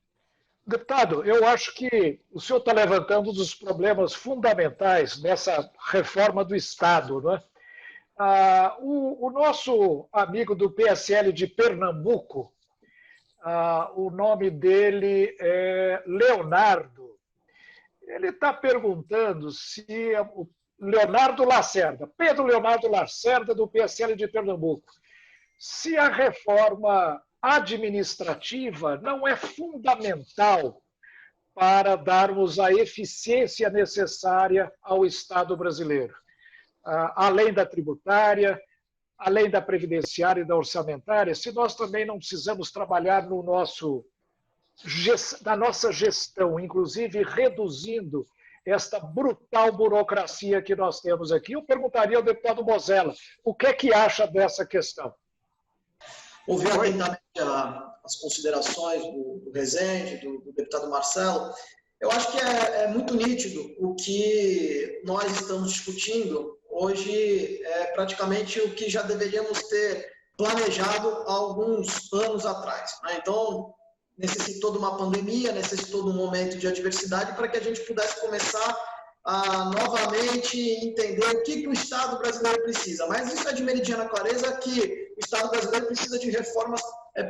Deputado, eu acho que o senhor está levantando um dos problemas fundamentais nessa reforma do Estado, não é? O nosso amigo do PSL de Pernambuco, o nome dele é Leonardo. Ele está perguntando se o Leonardo Lacerda, Pedro Leonardo Lacerda, do PSL de Pernambuco, se a reforma administrativa não é fundamental para darmos a eficiência necessária ao Estado brasileiro, além da tributária, além da previdenciária e da orçamentária, se nós também não precisamos trabalhar na nossa gestão, inclusive reduzindo esta brutal burocracia que nós temos aqui. Eu perguntaria ao deputado Bozella, o que é que acha dessa questão? Ouvi atentamente as considerações do Rezende, do deputado Marcelo. Eu acho que é muito nítido o que nós estamos discutindo hoje é praticamente o que já deveríamos ter planejado há alguns anos atrás, né? Então, necessitou de uma pandemia, necessitou de um momento de adversidade para que a gente pudesse começar a novamente entender o que o Estado brasileiro precisa. Mas isso é de meridiana clareza que o Estado brasileiro precisa de reformas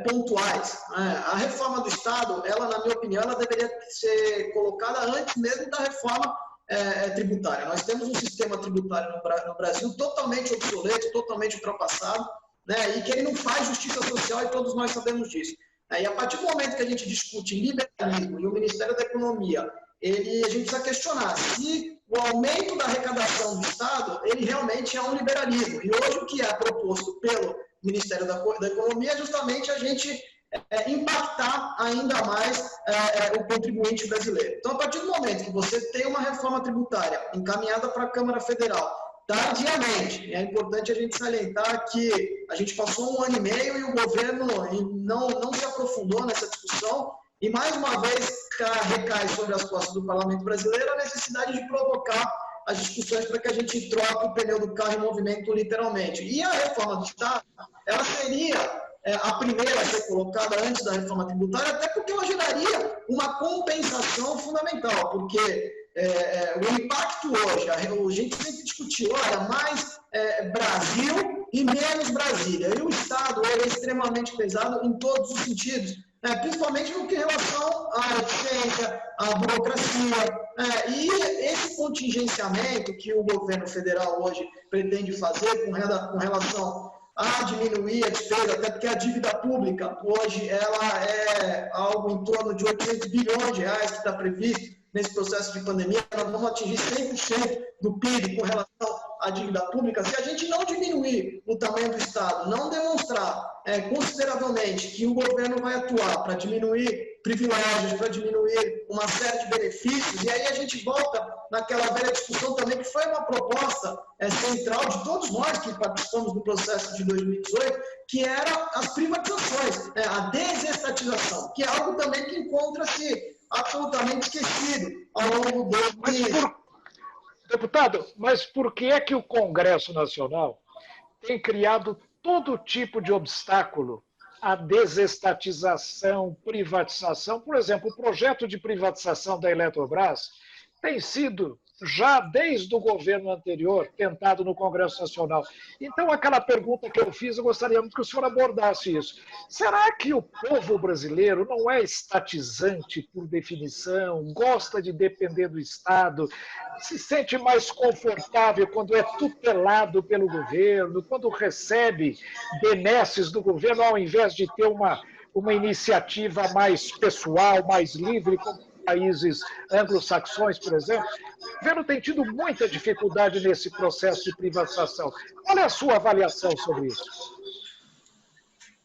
pontuais, né? A reforma do Estado, ela, na minha opinião, ela deveria ser colocada antes mesmo da reforma tributária. Nós temos um sistema tributário no Brasil totalmente obsoleto, totalmente ultrapassado, né? E que ele não faz justiça social e todos nós sabemos disso. E a partir do momento que a gente discute liberalismo e o Ministério da Economia, a gente precisa questionar se o aumento da arrecadação do Estado, ele realmente é um liberalismo. E hoje o que é proposto pelo Ministério da Economia é justamente a gente impactar ainda mais o contribuinte brasileiro. Então, a partir do momento que você tem uma reforma tributária encaminhada para a Câmara Federal, tardiamente, é importante a gente salientar que a gente passou 1 ano e meio e o governo não se aprofundou nessa discussão e, mais uma vez, recai sobre as costas do Parlamento brasileiro a necessidade de provocar as discussões para que a gente troque o pneu do carro em movimento, literalmente. E a reforma do Estado, ela seria a primeira a ser colocada antes da reforma tributária, até porque ela geraria uma compensação fundamental, porque o impacto hoje, a gente sempre discutiu, olha, mais Brasil e menos Brasília. E o Estado é extremamente pesado em todos os sentidos, principalmente no que em relação à eficiência, à burocracia. E esse contingenciamento que o governo federal hoje pretende fazer com relação a diminuir a despesa, até porque a dívida pública hoje ela é algo em torno de 800 bilhões de reais que está previsto nesse processo de pandemia. Nós vamos atingir 100% do PIB com relação à dívida pública. Se a gente não diminuir o tamanho do Estado, não demonstrar consideravelmente que o governo vai atuar para diminuir privilégios, para diminuir uma série de benefícios, e aí a gente volta naquela velha discussão também, que foi uma proposta central de todos nós que participamos do processo de 2018, que era as privatizações, a desestatização, que é algo também que encontra-se absolutamente esquecido ao longo do... Deputado, mas por que é que o Congresso Nacional tem criado todo tipo de obstáculo à desestatização, privatização? Por exemplo, o projeto de privatização da Eletrobras tem sido, já desde o governo anterior, tentado no Congresso Nacional. Então, aquela pergunta que eu fiz, eu gostaria muito que o senhor abordasse isso. Será que o povo brasileiro não é estatizante por definição, gosta de depender do Estado, se sente mais confortável quando é tutelado pelo governo, quando recebe benesses do governo, ao invés de ter uma iniciativa mais pessoal, mais livre, como países anglo-saxões, por exemplo? O governo tem tido muita dificuldade nesse processo de privatização. Qual é a sua avaliação sobre isso?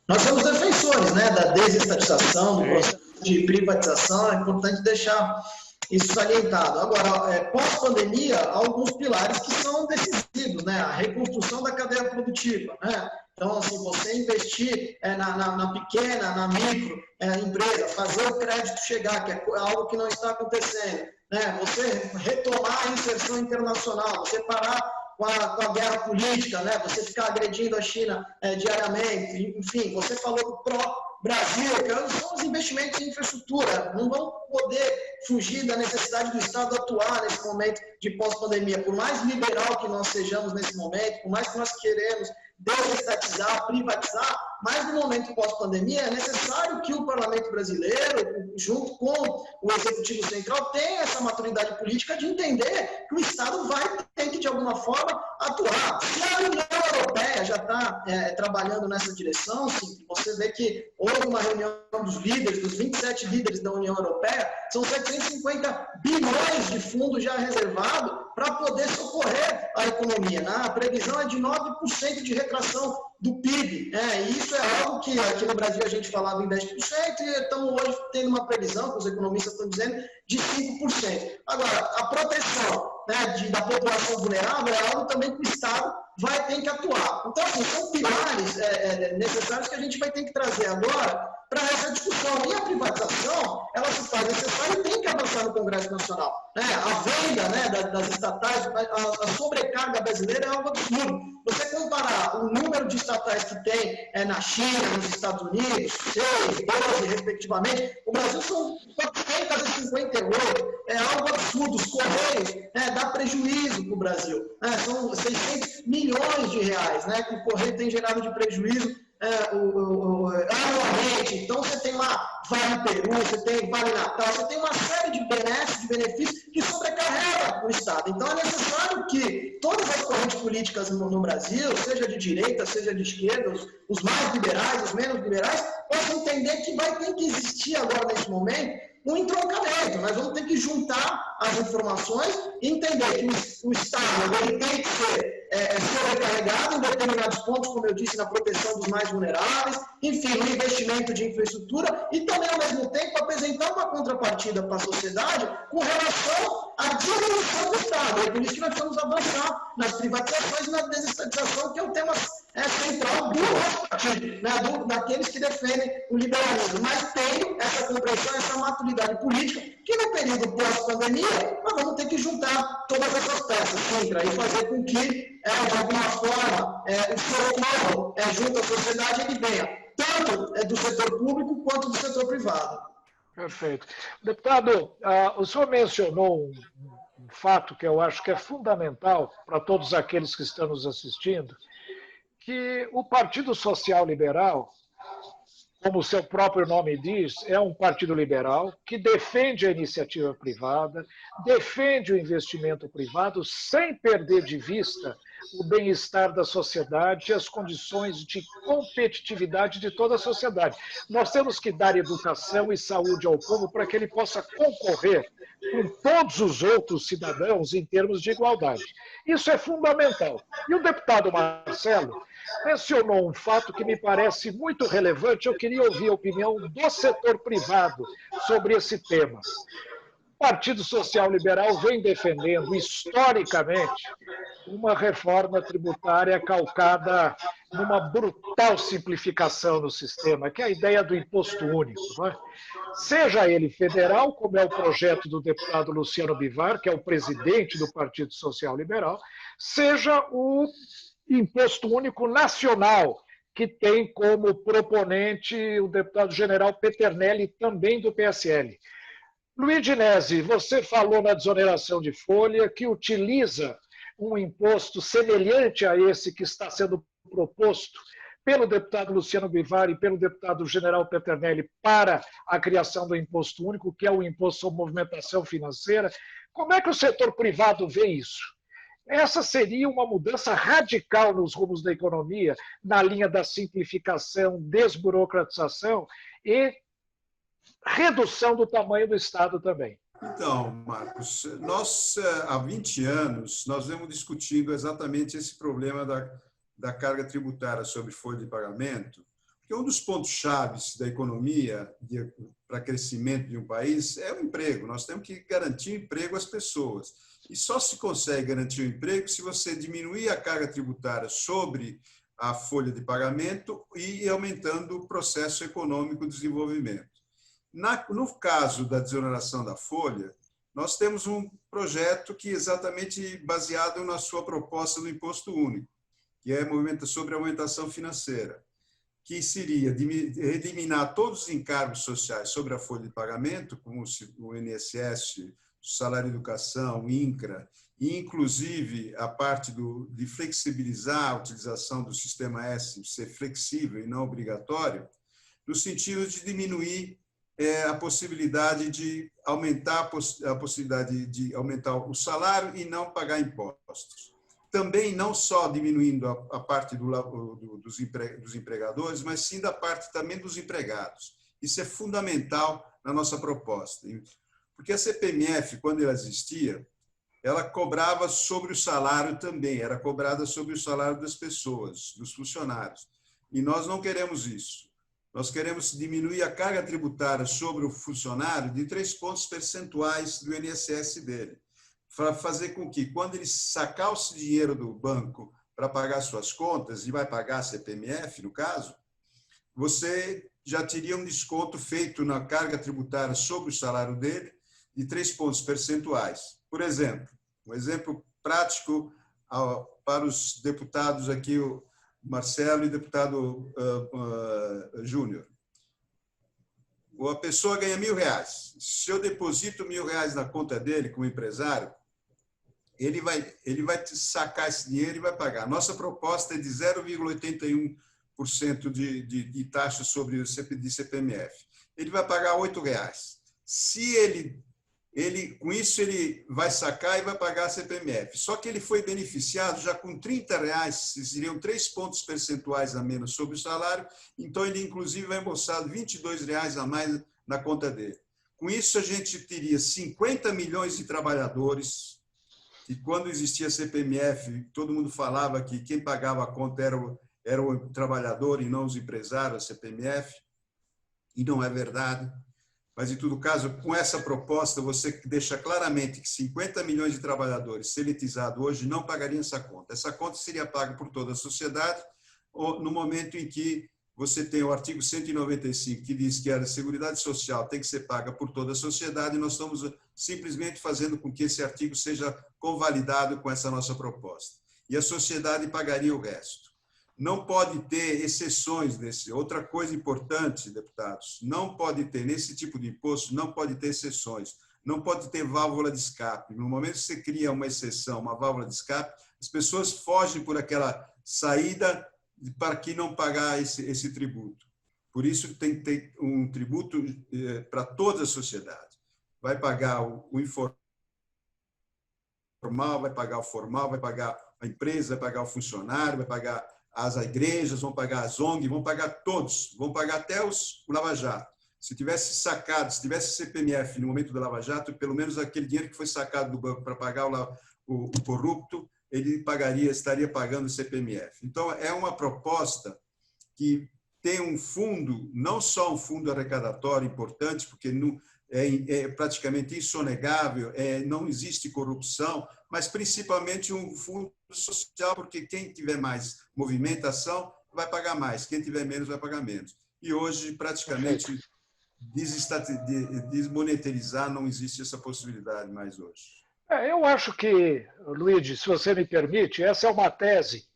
Nós somos defensores, né, da desestatização, do processo de privatização. É importante deixar isso salientado. Agora, pós-pandemia, há alguns pilares que são decisivos, né? A reconstrução da cadeia produtiva, né? Então, assim, você investir na pequena, na micro empresa, fazer o crédito chegar, que é algo que não está acontecendo, né? Você retomar a inserção internacional, você parar com a guerra política, né? Você ficar agredindo a China diariamente, enfim, você falou do pró-Brasil, que são os investimentos em infraestrutura, não vão poder fugir da necessidade do Estado atuar nesse momento de pós-pandemia. Por mais liberal que nós sejamos nesse momento, por mais que nós queremos desestatizar, privatizar, mas no momento pós-pandemia é necessário que o Parlamento brasileiro, junto com o Executivo Central, tenha essa maturidade política de entender que o Estado vai ter que, de alguma forma, atuar. Se a União Europeia já está trabalhando nessa direção, sim, você vê que houve uma reunião dos líderes, dos 27 líderes da União Europeia, são 750 bilhões de fundo já reservado para poder socorrer a economia. A previsão é de 9% de retração do PIB. E isso é algo que aqui no Brasil a gente falava em 10% e estamos hoje tendo uma previsão, que os economistas estão dizendo, de 5%. Agora, a proteção da população vulnerável é algo também que o Estado vai ter que atuar. Então, assim, são pilares necessários que a gente vai ter que trazer agora para essa discussão. E a privatização, ela se faz necessária e tem que avançar no Congresso Nacional. A venda, né, das estatais, a sobrecarga brasileira é algo absurdo. Você comparar o número de estatais que tem na China, nos Estados Unidos, 6, 12, respectivamente, o Brasil são 458, é algo absurdo. Os Correios dá prejuízo para o Brasil. São 600 milhões de reais, né, que o Correio tem gerado de prejuízo anualmente. Então, você tem lá Vale Peru, você tem Vale Natal, você tem uma série de benefícios que sobrecarrega o Estado. Então, é necessário que todas as correntes políticas no Brasil, seja de direita, seja de esquerda, os mais liberais, os menos liberais, possam entender que vai ter que existir agora, nesse momento, um entroncamento. Nós vamos ter que juntar as informações e entender que o Estado ele tem que ser sobrecarregado em determinados pontos, como eu disse, na proteção dos mais vulneráveis, enfim, no investimento de infraestrutura e também, ao mesmo tempo, apresentar uma contrapartida para a sociedade com relação à diminuição do Estado. É por isso que nós vamos avançar nas privatizações e na desestatização, que é o tema central do nosso partido, né, daqueles que defendem o liberalismo. Mas tem essa compreensão, essa maturidade política, que no período pós-pandemia, nós vamos ter que juntar todas essas peças, Sintra, e fazer com que, de alguma forma, o socorro junto à sociedade ele venha, tanto do setor público quanto do setor privado. Perfeito. Deputado, o senhor mencionou um fato que eu acho que é fundamental para todos aqueles que estão nos assistindo, que o Partido Social Liberal, como o seu próprio nome diz, é um partido liberal que defende a iniciativa privada, defende o investimento privado sem perder de vista o bem-estar da sociedade e as condições de competitividade de toda a sociedade. Nós temos que dar educação e saúde ao povo para que ele possa concorrer com todos os outros cidadãos em termos de igualdade. Isso é fundamental. E o deputado Marcelo mencionou um fato que me parece muito relevante. Eu queria ouvir a opinião do setor privado sobre esse tema. O Partido Social Liberal vem defendendo, historicamente, uma reforma tributária calcada numa brutal simplificação no sistema, que é a ideia do imposto único. Não é? Seja ele federal, como é o projeto do deputado Luciano Bivar, que é o presidente do Partido Social Liberal, seja o imposto único nacional, que tem como proponente o deputado general Peternelli, também do PSL. Luiz Nesi, você falou na desoneração de folha que utiliza um imposto semelhante a esse que está sendo proposto pelo deputado Luciano Bivar e pelo deputado general Peternelli para a criação do imposto único, que é o imposto sobre movimentação financeira. Como é que o setor privado vê isso? Essa seria uma mudança radical nos rumos da economia, na linha da simplificação, desburocratização e redução do tamanho do Estado também. Então, Marcos, nós, há 20 anos, nós vemos discutindo exatamente esse problema da carga tributária sobre folha de pagamento, porque um dos pontos chaves da economia para crescimento de um país é o emprego. Nós temos que garantir emprego às pessoas. E só se consegue garantir o emprego se você diminuir a carga tributária sobre a folha de pagamento e ir aumentando o processo econômico de desenvolvimento. No caso da desoneração da folha, nós temos um projeto que é exatamente baseado na sua proposta do imposto único, que é sobre a movimentação financeira, que seria eliminar todos os encargos sociais sobre a folha de pagamento, como o INSS, o salário de educação, o INCRA, e inclusive a parte de flexibilizar a utilização do sistema S, ser flexível e não obrigatório, no sentido de diminuir a possibilidade de aumentar o salário e não pagar impostos. Também não só diminuindo a parte dos empregadores, mas sim da parte também dos empregados. Isso é fundamental na nossa proposta. Porque a CPMF, quando ela existia, ela cobrava sobre o salário também, era cobrada sobre o salário das pessoas, dos funcionários. E nós não queremos isso. Nós queremos diminuir a carga tributária sobre o funcionário de 3 pontos percentuais do INSS dele, para fazer com que, quando ele sacar esse dinheiro do banco para pagar suas contas, e vai pagar a CPMF, no caso, você já teria um desconto feito na carga tributária sobre o salário dele de 3 pontos percentuais. Por exemplo, um exemplo prático para os deputados aqui, o Marcelo e o deputado Júnior. A pessoa ganha R$1.000. Se eu deposito R$1.000 na conta dele como empresário, ele vai sacar esse dinheiro e vai pagar. Nossa proposta é de 0,81% de taxa sobre o CPMF. Ele vai pagar R$8. Se com isso ele vai sacar e vai pagar a CPMF. Só que ele foi beneficiado já com R$30, seriam 3 pontos percentuais a menos sobre o salário, então ele inclusive vai embolsar R$22 a mais na conta dele. Com isso a gente teria 50 milhões de trabalhadores, e quando existia CPMF, todo mundo falava que quem pagava a conta era o trabalhador e não os empresários, a CPMF, e não é verdade. Mas, em todo caso, com essa proposta, você deixa claramente que 50 milhões de trabalhadores seletizados hoje não pagariam essa conta. Essa conta seria paga por toda a sociedade no momento em que você tem o artigo 195, que diz que a Seguridade Social tem que ser paga por toda a sociedade, e nós estamos simplesmente fazendo com que esse artigo seja convalidado com essa nossa proposta. E a sociedade pagaria o resto. Não pode ter exceções nesse. Outra coisa importante, deputados, não pode ter, nesse tipo de imposto, não pode ter exceções, não pode ter válvula de escape. No momento que você cria uma exceção, uma válvula de escape, as pessoas fogem por aquela saída para que não pagar esse tributo. Por isso tem que ter um tributo para toda a sociedade. Vai pagar o informal, vai pagar o formal, vai pagar a empresa, vai pagar o funcionário, vai pagar as igrejas, vão pagar as ONG, vão pagar todos, vão pagar até o Lava Jato. Se tivesse sacado, se tivesse CPMF no momento do Lava Jato, pelo menos aquele dinheiro que foi sacado do banco para pagar o corrupto, ele estaria pagando o CPMF. Então, é uma proposta que tem um fundo, não só um fundo arrecadatório importante, porque é praticamente insonegável, não existe corrupção, mas principalmente um fundo social, porque quem tiver mais movimentação vai pagar mais, quem tiver menos vai pagar menos. E hoje, praticamente, desmonetarizar não existe essa possibilidade mais hoje. Eu acho que, Luigi, se você me permite, essa é uma tese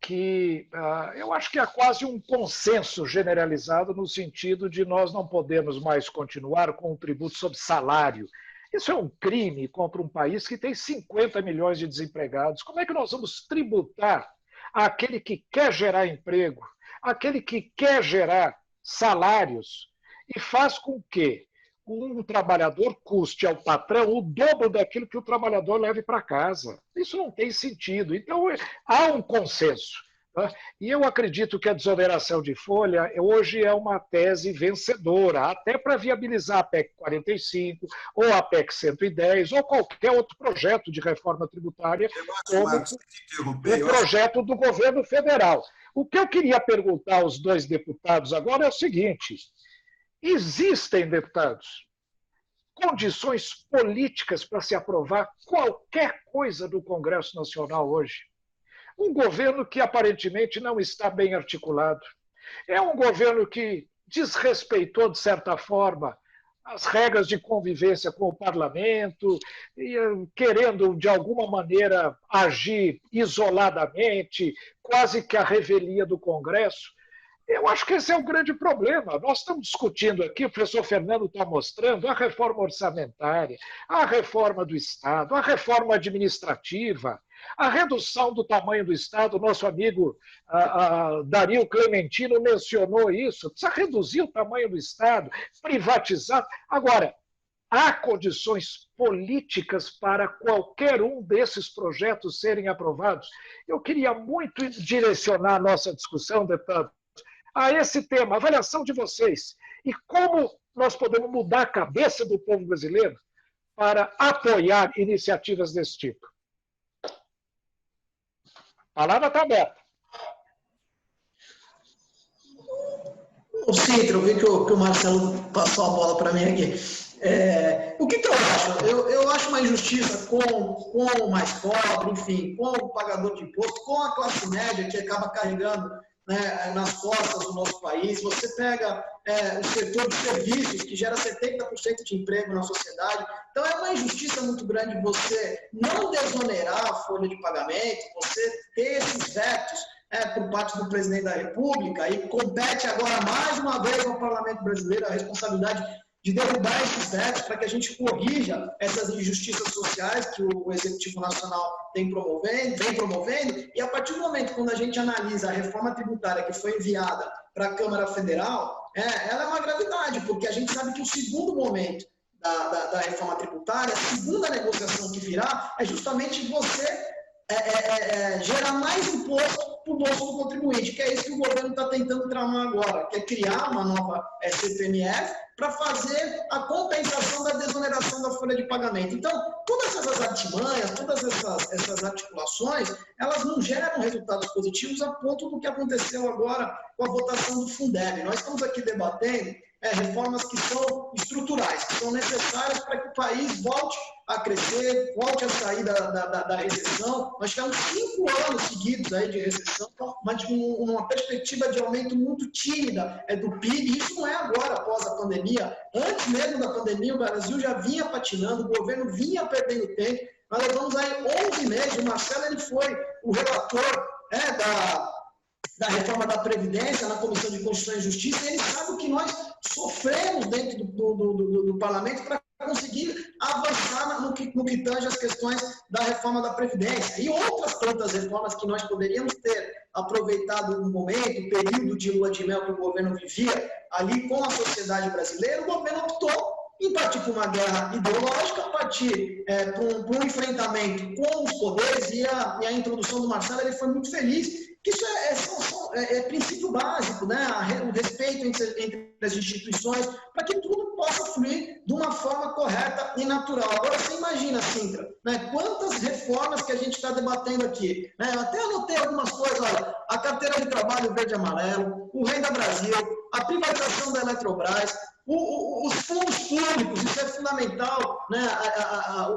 que eu acho que há quase um consenso generalizado no sentido de nós não podemos mais continuar com um tributo sobre salário. Isso é um crime contra um país que tem 50 milhões de desempregados. Como é que nós vamos tributar aquele que quer gerar emprego, aquele que quer gerar salários e faz com que um trabalhador custe ao patrão o dobro daquilo que o trabalhador leve para casa? Isso não tem sentido. Então, há um consenso. Tá? E eu acredito que a desoneração de folha hoje é uma tese vencedora, até para viabilizar a PEC 45, ou a PEC 110, ou qualquer outro projeto de reforma tributária, como o projeto do governo federal. O que eu queria perguntar aos dois deputados agora é o seguinte: existem, deputados, condições políticas para se aprovar qualquer coisa do Congresso Nacional hoje? Um governo que aparentemente não está bem articulado. É um governo que desrespeitou, de certa forma, as regras de convivência com o parlamento, e, querendo, de alguma maneira, agir isoladamente, quase que a revelia do Congresso. Eu acho que esse é o grande problema. Nós estamos discutindo aqui, o professor Fernando está mostrando, a reforma orçamentária, a reforma do Estado, a reforma administrativa, a redução do tamanho do Estado. Nosso amigo Dario Clementino mencionou isso. Precisa reduzir o tamanho do Estado, privatizar. Agora, há condições políticas para qualquer um desses projetos serem aprovados? Eu queria muito direcionar a nossa discussão, deputado, a esse tema, a avaliação de vocês, e como nós podemos mudar a cabeça do povo brasileiro para apoiar iniciativas desse tipo. A palavra está aberta. O Cintra, eu vi que o Marcelo passou a bola para mim aqui. O que eu acho? Eu acho uma injustiça com o mais pobre, enfim, com o pagador de imposto, com a classe média que acaba carregando né, nas costas do nosso país. Você pega o setor de serviços, que gera 70% de emprego na sociedade. Então, é uma injustiça muito grande você não desonerar a folha de pagamento, você ter esses vetos por parte do presidente da República, e compete agora, mais uma vez, ao Parlamento brasileiro a responsabilidade de derrubar esses vetos para que a gente corrija essas injustiças sociais que o Executivo Nacional vem promovendo, e a partir do momento quando a gente analisa a reforma tributária que foi enviada para a Câmara Federal, ela é uma gravidade, porque a gente sabe que o segundo momento da reforma tributária, a segunda negociação que virá, é justamente você gerar mais imposto para o bolso do contribuinte, que é isso que o governo está tentando tramar agora, que é criar uma nova CPMF para fazer a compensação da desoneração da folha de pagamento. Então, todas essas artimanhas, todas essas articulações, elas não geram resultados positivos a ponto do que aconteceu agora com a votação do Fundeb. Nós estamos aqui debatendo reformas que são estruturais, que são necessárias para que o país volte a crescer, volte a sair da recessão. Nós tivemos 5 anos seguidos aí de recessão, mas uma perspectiva de aumento muito tímida do PIB. Isso não é agora, após a pandemia. Antes mesmo da pandemia, o Brasil já vinha patinando, o governo vinha perdendo tempo. Nós levamos aí 11 meses. O Marcelo ele foi o relator da reforma da Previdência na Comissão de Constituição e Justiça, e ele sabe o que nós sofremos dentro do Parlamento para conseguir avançar no que tange as questões da reforma da Previdência. E outras tantas reformas que nós poderíamos ter aproveitado no momento, o período de lua de mel que o governo vivia ali com a sociedade brasileira, o governo optou em partir para uma guerra ideológica, partir para um enfrentamento com os poderes, e a introdução do Marcelo ele foi muito feliz, que isso é princípio básico, né? O respeito entre as instituições, para que tudo possa fluir de uma forma correta e natural. Agora, você imagina, Sintra, né? Quantas reformas que a gente está debatendo aqui, né? Eu até anotei algumas coisas, olha, a carteira de trabalho verde e amarelo, o Renda Brasil, a privatização da Eletrobras, os fundos públicos, isso é fundamental, né?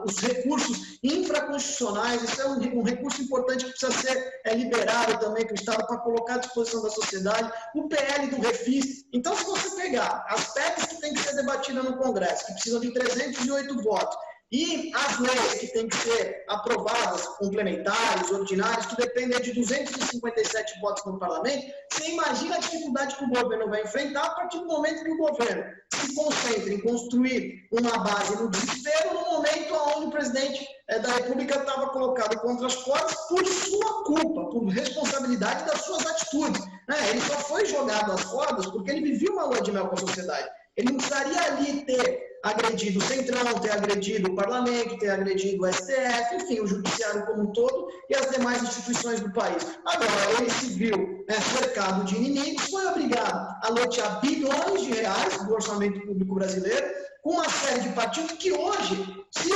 Os recursos infraconstitucionais, isso é um recurso importante que precisa ser liberado também para o Estado para colocar à disposição da sociedade, o PL do Refis. Então, se você pegar as PECs que têm que ser debatidas no Congresso, que precisam de 308 votos, e as leis que têm que ser aprovadas, complementares, ordinárias, que dependem de 257 votos no Parlamento, você imagina a dificuldade que o governo vai enfrentar a partir do momento que o governo se concentra em construir uma base no desespero, no momento onde o presidente da República estava colocado contra as cordas por sua culpa, por responsabilidade das suas atitudes. Ele só foi jogado às cordas porque ele vivia uma lua de mel com a sociedade. Ele não precisaria ali ter agredido o Centrão, ter agredido o Parlamento, ter agredido o STF, enfim, o Judiciário como um todo e as demais instituições do país. Agora, ele se viu cercado de inimigos, foi obrigado a lotear bilhões de reais do orçamento público brasileiro, com uma série de partidos que hoje se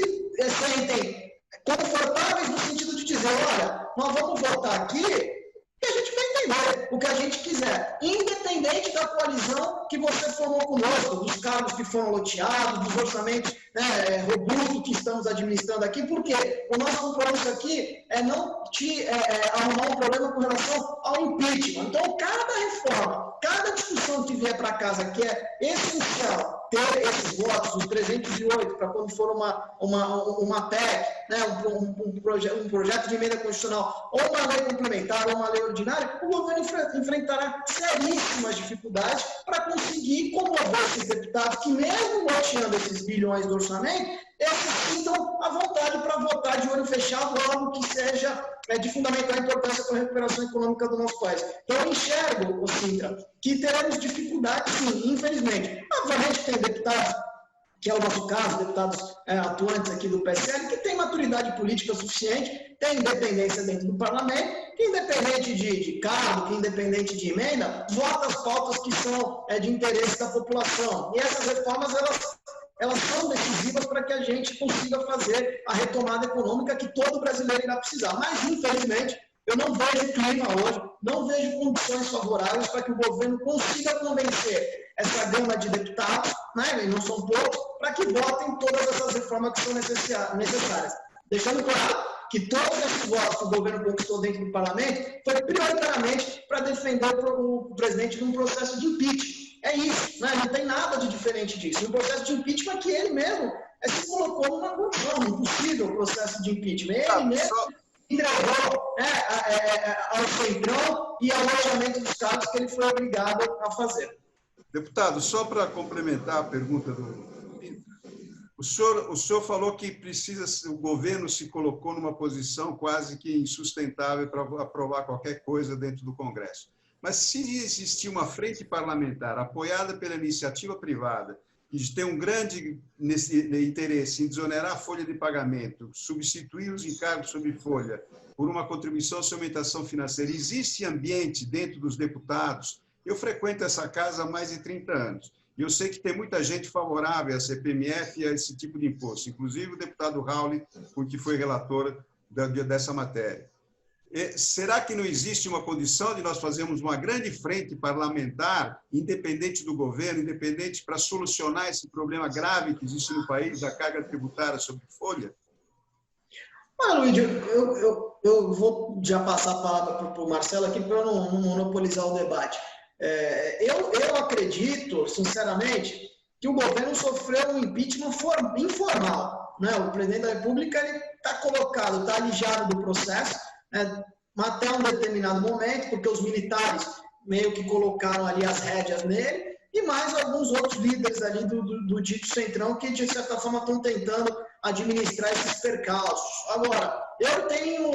sentem confortáveis no sentido de dizer, olha, nós vamos votar aqui e a gente vai entender o que a gente quiser, independente da coalizão que você formou conosco, dos cargos que foram loteados, dos orçamentos robustos que estamos administrando aqui, porque o nosso compromisso aqui é não arrumar um problema com relação ao impeachment. Então, cada reforma, cada discussão que vier para casa que é essencial ter esses votos, os 308, para quando for uma PEC, né, um projeto de emenda constitucional, ou uma lei complementar, ou uma lei ordinária, o governo enfrentará seríssimas dificuldades para conseguir comover esses deputados que, mesmo loteando esses bilhões do orçamento, eles sintam a vontade para votar de olho fechado algo que seja de fundamental importância para a recuperação econômica do nosso país. Então, eu enxergo, Sintra, que teremos dificuldades, sim, infelizmente. Obviamente tem deputados, que é o nosso caso, deputados atuantes aqui do PSL, que têm maturidade política suficiente, têm independência dentro do parlamento, que independente de cargo, que independente de emenda, vota as pautas que são de interesse da população. E essas reformas, elas são decisivas para que a gente consiga fazer a retomada econômica que todo brasileiro irá precisar. Mas, infelizmente, eu não vejo clima hoje, não vejo condições favoráveis para que o governo consiga convencer essa gama de deputados, né, e não são poucos, para que votem todas essas reformas que são necessárias. Deixando claro que todos esses votos que o governo conquistou dentro do parlamento foi prioritariamente para defender o presidente num processo de impeachment. É isso, né? Não tem nada de diferente disso. Um processo de impeachment que ele mesmo se colocou numa condição impossível, processo de impeachment. Ele mesmo entregou ao Centrão e ao alojamento dos cargos que ele foi obrigado a fazer. Deputado, só para complementar a pergunta do o senhor falou que o governo se colocou numa posição quase que insustentável para aprovar qualquer coisa dentro do Congresso. Mas se existir uma frente parlamentar apoiada pela iniciativa privada e tem um grande interesse em desonerar a folha de pagamento, substituir os encargos sob folha por uma contribuição à aumentação financeira, existe ambiente dentro dos deputados? Eu frequento essa casa há mais de 30 anos. E eu sei que tem muita gente favorável à CPMF e a esse tipo de imposto, inclusive o deputado Raul, que foi relator dessa matéria. Será que não existe uma condição de nós fazermos uma grande frente parlamentar, independente do governo, independente para solucionar esse problema grave que existe no país, da carga tributária sobre folha? Olha, Luiz, eu vou já passar a palavra para o Marcelo aqui para eu não monopolizar o debate. Eu acredito, sinceramente, que o governo sofreu um impeachment informal, né? O presidente da República está colocado, está alijado do processo, né, até um determinado momento, porque os militares meio que colocaram ali as rédeas nele, e mais alguns outros líderes ali do dito Centrão que, de certa forma, estão tentando administrar esses percalços. Agora, eu tenho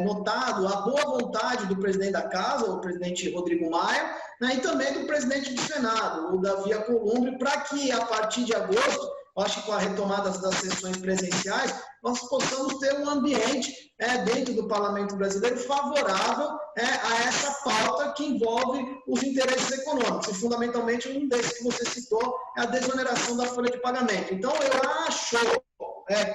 notado a boa vontade do presidente da Casa, o presidente Rodrigo Maia, né, e também do presidente do Senado, o Davi Alcolumbre, para que, a partir de agosto, acho que com a retomada das sessões presenciais, nós possamos ter um ambiente dentro do Parlamento brasileiro favorável a essa pauta que envolve os interesses econômicos. E, fundamentalmente, um desses que você citou é a desoneração da folha de pagamento. Então, eu acho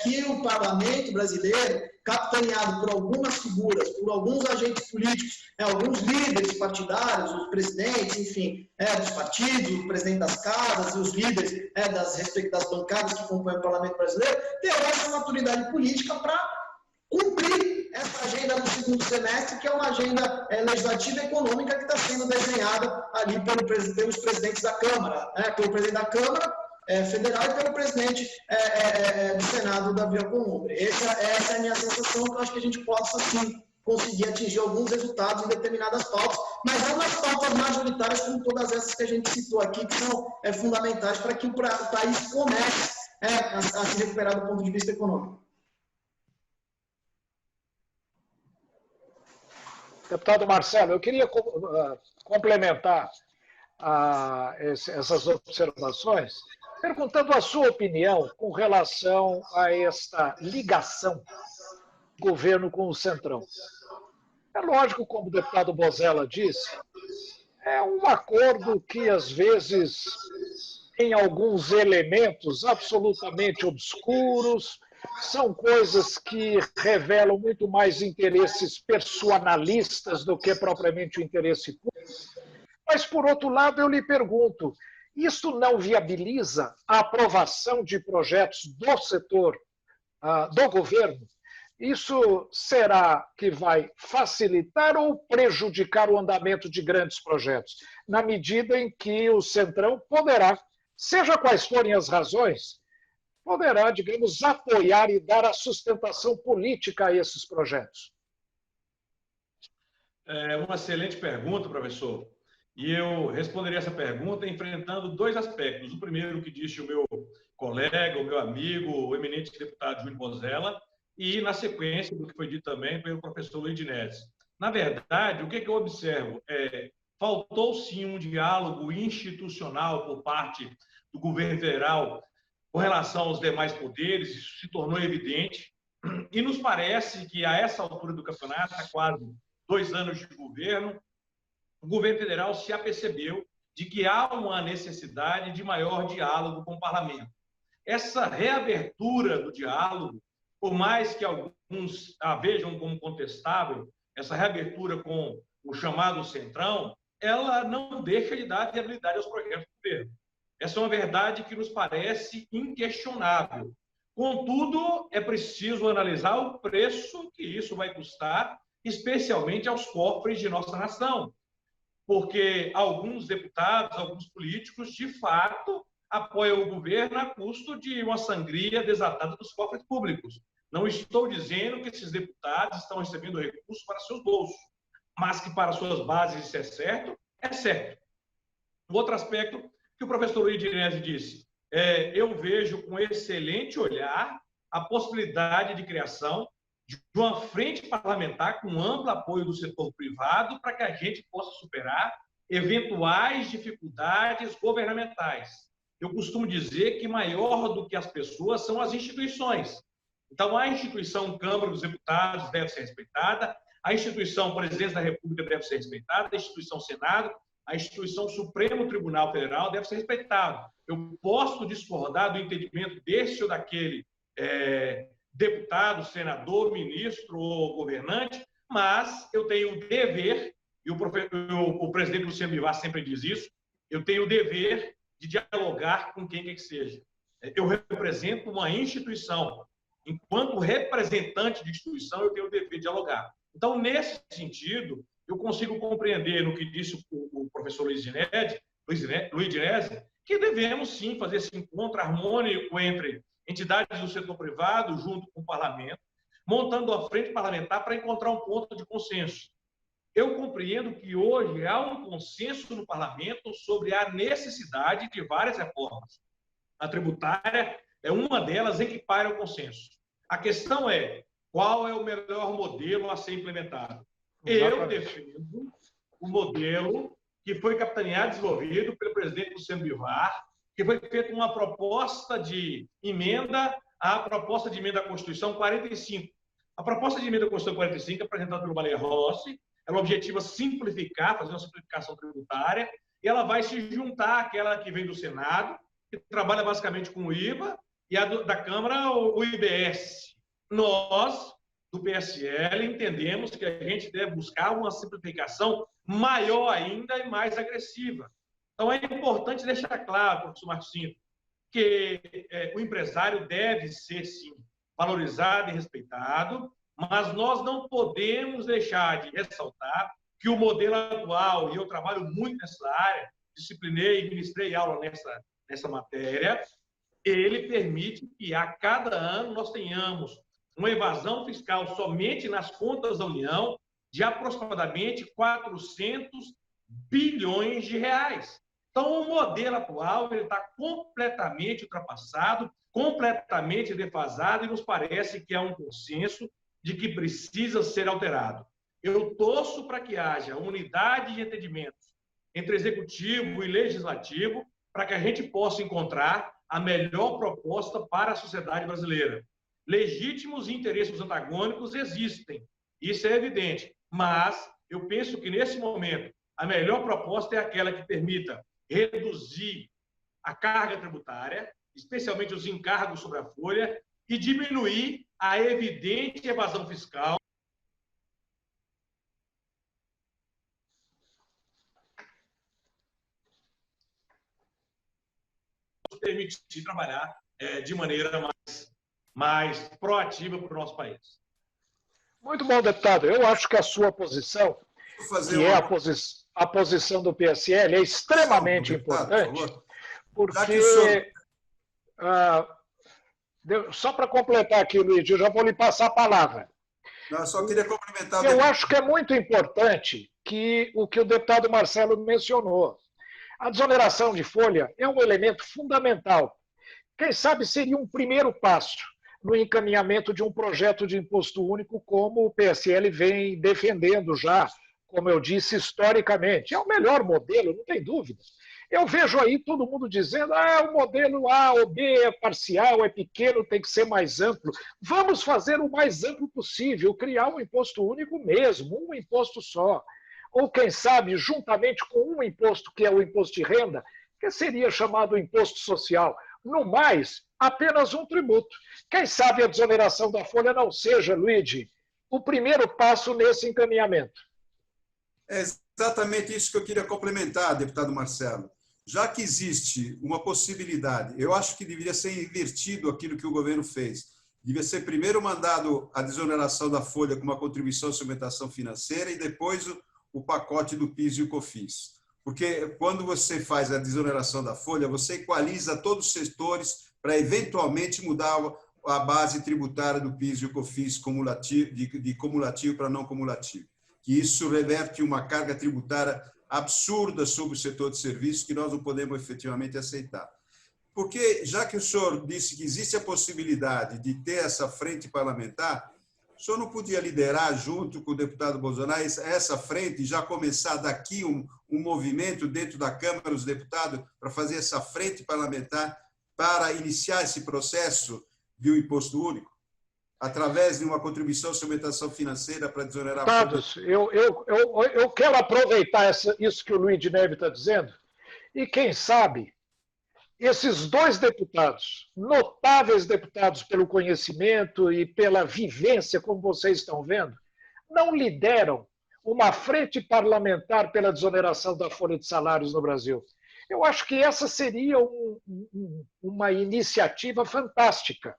que o Parlamento brasileiro, capitaneado por algumas figuras, por alguns agentes políticos, alguns líderes partidários, os presidentes, enfim, dos partidos, o presidente das casas e os líderes das bancadas que compõem o Parlamento brasileiro, terão essa maturidade política para cumprir essa agenda do segundo semestre, que é uma agenda legislativa e econômica que está sendo desenhada ali pelos presidentes da Câmara, pelo presidente da Câmara Federal e pelo presidente do Senado, Davi Alcolumbre. Essa é a minha sensação, que eu acho que a gente possa, sim, conseguir atingir alguns resultados em determinadas pautas, mas não nas pautas majoritárias, como todas essas que a gente citou aqui, que são fundamentais para que o país comece a se recuperar do ponto de vista econômico. Deputado Marcelo, eu queria complementar essas observações, perguntando a sua opinião com relação a esta ligação do governo com o Centrão. É lógico, como o deputado Bozella disse, é um acordo que, às vezes, tem alguns elementos absolutamente obscuros, são coisas que revelam muito mais interesses personalistas do que propriamente o interesse público. Mas, por outro lado, eu lhe pergunto, isso não viabiliza a aprovação de projetos do setor, do governo? Isso será que vai facilitar ou prejudicar o andamento de grandes projetos? Na medida em que o Centrão poderá, seja quais forem as razões, poderá, digamos, apoiar e dar a sustentação política a esses projetos? É uma excelente pergunta, professor. E eu responderia essa pergunta enfrentando dois aspectos. O primeiro, que disse o meu colega, o meu amigo, o eminente deputado Júnior Bozella, e na sequência do que foi dito também pelo professor Luiz Nesi. Na verdade, o que eu observo? Faltou sim um diálogo institucional por parte do governo federal com relação aos demais poderes, isso se tornou evidente, e nos parece que a essa altura do campeonato, há quase 2 anos de governo, o governo federal se apercebeu de que há uma necessidade de maior diálogo com o parlamento. Essa reabertura do diálogo, por mais que alguns a vejam como contestável, essa reabertura com o chamado Centrão, ela não deixa de dar viabilidade aos projetos do governo. Essa é uma verdade que nos parece inquestionável. Contudo, é preciso analisar o preço que isso vai custar, especialmente aos cofres de nossa nação, porque alguns deputados, alguns políticos, de fato, apoiam o governo a custo de uma sangria desatada dos cofres públicos. Não estou dizendo que esses deputados estão recebendo recursos para seus bolsos, mas que para suas bases isso é certo, é certo. Um outro aspecto que o professor Luiz Dinesi disse, eu vejo com excelente olhar a possibilidade de criação de uma frente parlamentar com amplo apoio do setor privado para que a gente possa superar eventuais dificuldades governamentais. Eu costumo dizer que maior do que as pessoas são as instituições. Então, a instituição Câmara dos Deputados deve ser respeitada, a instituição Presidência da República deve ser respeitada, a instituição Senado, a instituição Supremo Tribunal Federal deve ser respeitada. Eu posso discordar do entendimento desse ou daquele deputado, senador, ministro ou governante, mas eu tenho o dever, e o presidente Luciano Bivar sempre diz isso, eu tenho o dever de dialogar com quem quer que seja. Eu represento uma instituição. Enquanto representante de instituição, eu tenho o dever de dialogar. Então, nesse sentido, eu consigo compreender no que disse o professor Luiz Dinesi, que devemos, sim, fazer esse encontro harmônico entre entidades do setor privado junto com o parlamento, montando a frente parlamentar para encontrar um ponto de consenso. Eu compreendo que hoje há um consenso no parlamento sobre a necessidade de várias reformas. A tributária é uma delas em que paira o consenso. A questão é, qual é o melhor modelo a ser implementado? Eu defendo o modelo que foi capitaneado e desenvolvido pelo presidente Luciano Bivar, que foi feita uma proposta de emenda à proposta de emenda à Constituição 45. A proposta de emenda à Constituição 45, apresentada pelo Baleia Rossi, ela objetiva simplificar, fazer uma simplificação tributária, e ela vai se juntar àquela que vem do Senado, que trabalha basicamente com o IVA, e a da Câmara, o IBS. Nós, do PSL, entendemos que a gente deve buscar uma simplificação maior ainda e mais agressiva. Então, é importante deixar claro, professor Marcos Cintra, que o empresário deve ser, sim, valorizado e respeitado, mas nós não podemos deixar de ressaltar que o modelo atual, e eu trabalho muito nessa área, disciplinei e ministrei aula nessa matéria, ele permite que a cada ano nós tenhamos uma evasão fiscal somente nas contas da União de aproximadamente 400 bilhões de reais. Então, o modelo atual está completamente ultrapassado, completamente defasado, e nos parece que há um consenso de que precisa ser alterado. Eu torço para que haja unidade de entendimentos entre executivo e legislativo para que a gente possa encontrar a melhor proposta para a sociedade brasileira. Legítimos interesses antagônicos existem, isso é evidente, mas eu penso que, nesse momento, a melhor proposta é aquela que permita reduzir a carga tributária, especialmente os encargos sobre a folha, e diminuir a evidente evasão fiscal. Permitir trabalhar de maneira mais proativa para o nosso país. Muito bom, deputado. Eu acho que a sua posição, que é a posição do PSL, é extremamente importante, porque... só para completar aqui, Luiz, eu já vou lhe passar a palavra. Não, eu só queria complementar. Eu acho que é muito importante que o deputado Marcelo mencionou. A desoneração de folha é um elemento fundamental. Quem sabe seria um primeiro passo no encaminhamento de um projeto de imposto único, como o PSL vem defendendo já, como eu disse, historicamente. É o melhor modelo, não tem dúvida. Eu vejo aí todo mundo dizendo o modelo A ou B é parcial, é pequeno, tem que ser mais amplo. Vamos fazer o mais amplo possível, criar um imposto único mesmo, um imposto só. Ou, quem sabe, juntamente com um imposto, que é o imposto de renda, que seria chamado imposto social. No mais, apenas um tributo. Quem sabe a desoneração da folha não seja, Luigi, o primeiro passo nesse encaminhamento. É exatamente isso que eu queria complementar, deputado Marcelo. já que existe uma possibilidade, eu acho que deveria ser invertido aquilo que o governo fez. Devia ser primeiro mandado a desoneração da folha com uma contribuição à sustentação financeira e depois o pacote do PIS e o COFINS. Porque quando você faz a desoneração da folha, você equaliza todos os setores para eventualmente mudar a base tributária do PIS e o COFINS de cumulativo para não cumulativo. Que isso reverte uma carga tributária absurda sobre o setor de serviços que nós não podemos efetivamente aceitar. Porque, já que o senhor disse que existe a possibilidade de ter essa frente parlamentar, o senhor não podia liderar, junto com o deputado Bolsonaro, essa frente e já começar daqui um movimento dentro da Câmara dos Deputados para fazer essa frente parlamentar para iniciar esse processo de um imposto único, através de uma contribuição à sustentação financeira para desonerar... Deputados, eu quero aproveitar isso que o Luiz de Neve está dizendo e, quem sabe, esses dois deputados, notáveis deputados pelo conhecimento e pela vivência, como vocês estão vendo, não lideram uma frente parlamentar pela desoneração da folha de salários no Brasil. Eu acho que essa seria uma iniciativa fantástica.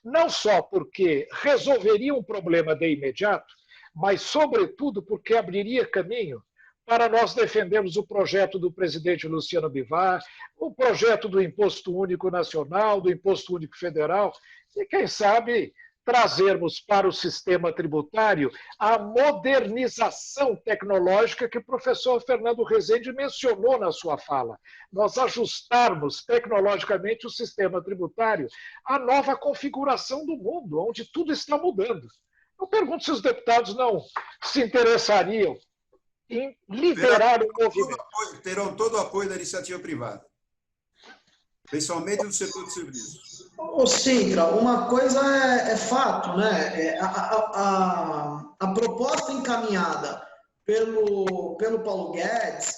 Não só porque resolveria um problema de imediato, mas, sobretudo, porque abriria caminho para nós defendermos o projeto do presidente Luciano Bivar, o projeto do Imposto Único Nacional, do Imposto Único Federal, e, quem sabe, trazermos para o sistema tributário a modernização tecnológica que o professor Fernando Rezende mencionou na sua fala. Nós ajustarmos tecnologicamente o sistema tributário à nova configuração do mundo, onde tudo está mudando. Eu pergunto se os deputados não se interessariam em liderar o movimento. Terão todo o apoio da iniciativa privada, principalmente no setor de serviços. Ô, Sintra, uma coisa é fato, né? A proposta encaminhada pelo Paulo Guedes,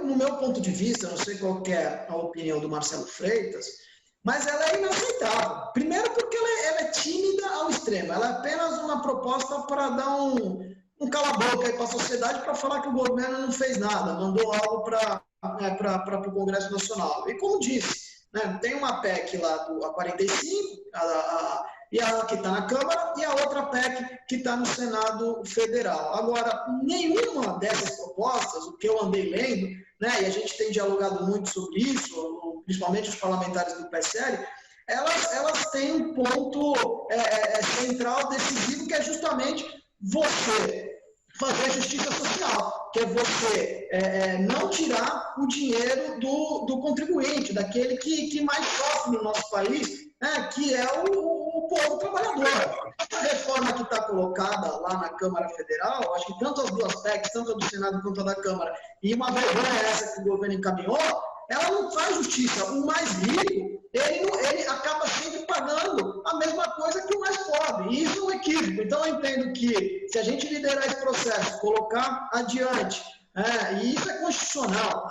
no meu ponto de vista, não sei qual que é a opinião do Marcelo Freitas, mas ela é inaceitável. Primeiro porque ela é tímida ao extremo, ela é apenas uma proposta para dar um cala-boca para a sociedade, para falar que o governo não fez nada, mandou algo para o Congresso Nacional. E como disse, né, tem uma PEC lá, a 45, e a que está na Câmara, e a outra PEC que está no Senado Federal. Agora, nenhuma dessas propostas, o que eu andei lendo, né, e a gente tem dialogado muito sobre isso, principalmente os parlamentares do PSL, elas têm um ponto central decisivo, que é justamente você fazer justiça social, que é você não tirar o dinheiro do contribuinte, daquele que mais sofre no nosso país, que é o povo trabalhador. A reforma que está colocada lá na Câmara Federal, acho que tanto as duas PECs, tanto a do Senado quanto a da Câmara, e uma vergonha essa que o governo encaminhou, ela não faz justiça. O mais rico, ele acaba sempre pagando a mesma coisa que o mais pobre. E isso é um equívoco. Então, eu entendo que, se a gente liderar esse processo, colocar adiante, e isso é constitucional,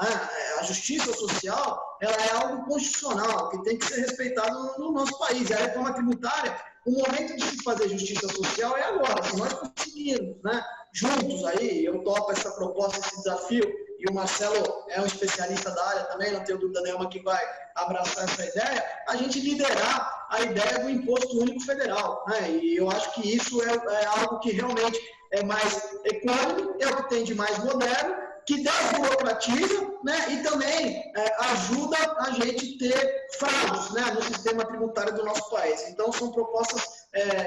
a justiça social, ela é algo constitucional, que tem que ser respeitado no nosso país. E a reforma tributária, o momento de se fazer justiça social é agora. Se nós conseguirmos, né, juntos aí, eu topo essa proposta, esse desafio, e o Marcelo é um especialista da área também, não tenho dúvida nenhuma que vai abraçar essa ideia, a gente liderar a ideia do Imposto Único Federal, né? E eu acho que isso é algo que realmente é mais econômico, é o que tem de mais moderno, que desburocratiza, né? E também ajuda a gente ter fraudes, né, no sistema tributário do nosso país. Então, são propostas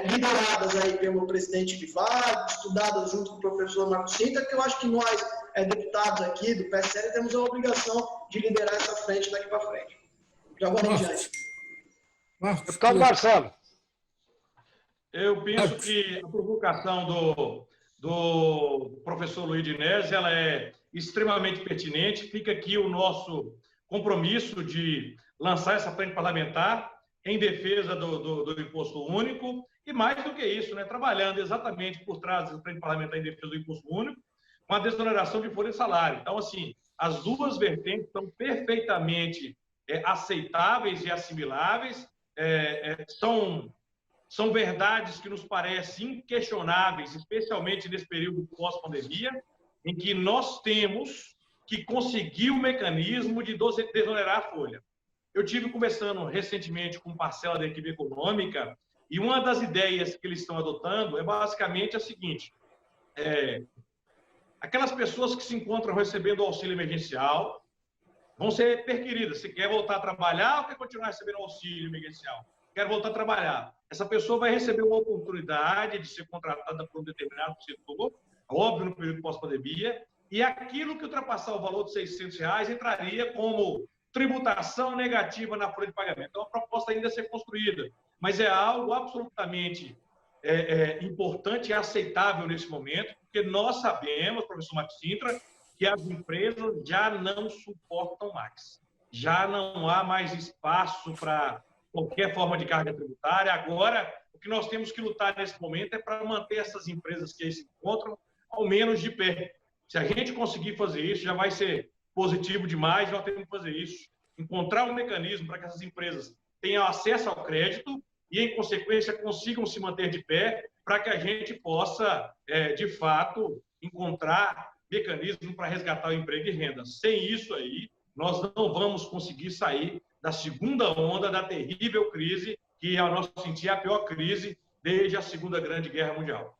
lideradas aí pelo presidente Bivar, estudadas junto com o professor Marcos Sintra, que eu acho que nós, deputados aqui do PSL, temos a obrigação de liderar essa frente daqui para frente. De agora em diante. Deputado Marcelo. Eu penso que a provocação do professor Luiz de Nese, ela é extremamente pertinente. Fica aqui o nosso compromisso de lançar essa frente parlamentar em defesa do Imposto Único e, mais do que isso, né, trabalhando exatamente por trás da frente parlamentar em defesa do Imposto Único, com a desoneração de folha de salário. Então, assim, as duas vertentes estão perfeitamente aceitáveis e assimiláveis, são verdades que nos parecem inquestionáveis, especialmente nesse período pós-pandemia, em que nós temos que conseguiu o mecanismo de desonerar a folha. Eu tive conversando recentemente com parcela da equipe econômica e uma das ideias que eles estão adotando é basicamente a seguinte: aquelas pessoas que se encontram recebendo o auxílio emergencial vão ser perquiridas. Você quer voltar a trabalhar ou quer continuar recebendo o auxílio emergencial? Quero voltar a trabalhar. Essa pessoa vai receber uma oportunidade de ser contratada por um determinado setor, óbvio, no período pós-pandemia, e aquilo que ultrapassar o valor de R$600 entraria como tributação negativa na folha de pagamento. Então, a proposta ainda a ser construída, mas é algo absolutamente importante e aceitável nesse momento, porque nós sabemos, professor Marcos Cintra, que as empresas já não suportam mais. Já não há mais espaço para qualquer forma de carga tributária. Agora, o que nós temos que lutar nesse momento é para manter essas empresas que aí se encontram ao menos de pé. Se a gente conseguir fazer isso, já vai ser positivo demais. Nós temos que fazer isso, encontrar um mecanismo para que essas empresas tenham acesso ao crédito e, em consequência, consigam se manter de pé, para que a gente possa, de fato, encontrar mecanismo para resgatar o emprego e renda. Sem isso aí, nós não vamos conseguir sair da segunda onda da terrível crise, que, ao nosso sentir, é a pior crise desde a Segunda Grande Guerra Mundial.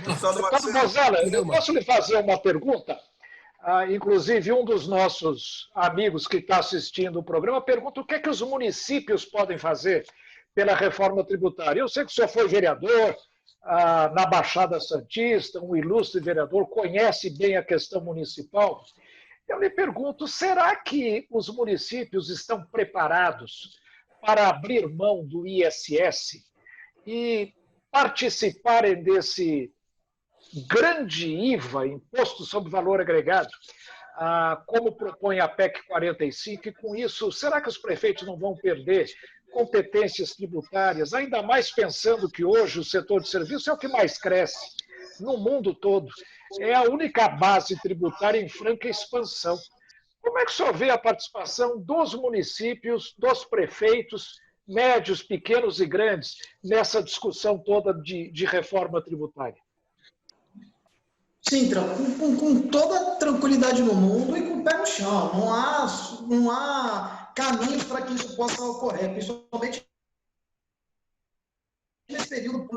Deputado Bozella, eu posso lhe fazer uma pergunta? Inclusive, um dos nossos amigos que está assistindo o programa pergunta o que é que os municípios podem fazer pela reforma tributária. Eu sei que o senhor foi vereador na Baixada Santista, um ilustre vereador, conhece bem a questão municipal. Eu lhe pergunto, será que os municípios estão preparados para abrir mão do ISS e participarem desse grande IVA, Imposto sobre Valor Agregado, como propõe a PEC 45, e com isso, será que os prefeitos não vão perder competências tributárias, ainda mais pensando que hoje o setor de serviço é o que mais cresce no mundo todo, é a única base tributária em franca expansão. Como é que o senhor vê a participação dos municípios, dos prefeitos, médios, pequenos e grandes, nessa discussão toda de reforma tributária? Sintra, com toda a tranquilidade no mundo e com o pé no chão. Não há caminhos para que isso possa ocorrer, principalmente nesse período.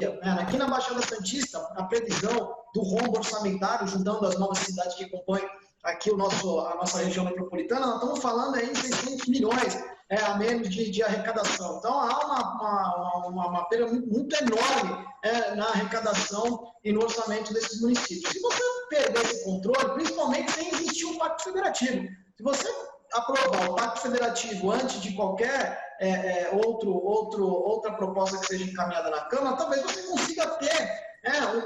Aqui na Baixada Santista, a previsão do rombo orçamentário, juntando as novas cidades que compõem aqui a nossa região metropolitana, nós estamos falando aí em 600 milhões a menos de arrecadação. Então, há uma perda muito enorme na arrecadação e no orçamento desses municípios. Se você perder esse controle, principalmente sem existir um pacto federativo, se você aprovar o pacto federativo antes de qualquer outra proposta que seja encaminhada na Câmara, talvez você consiga ter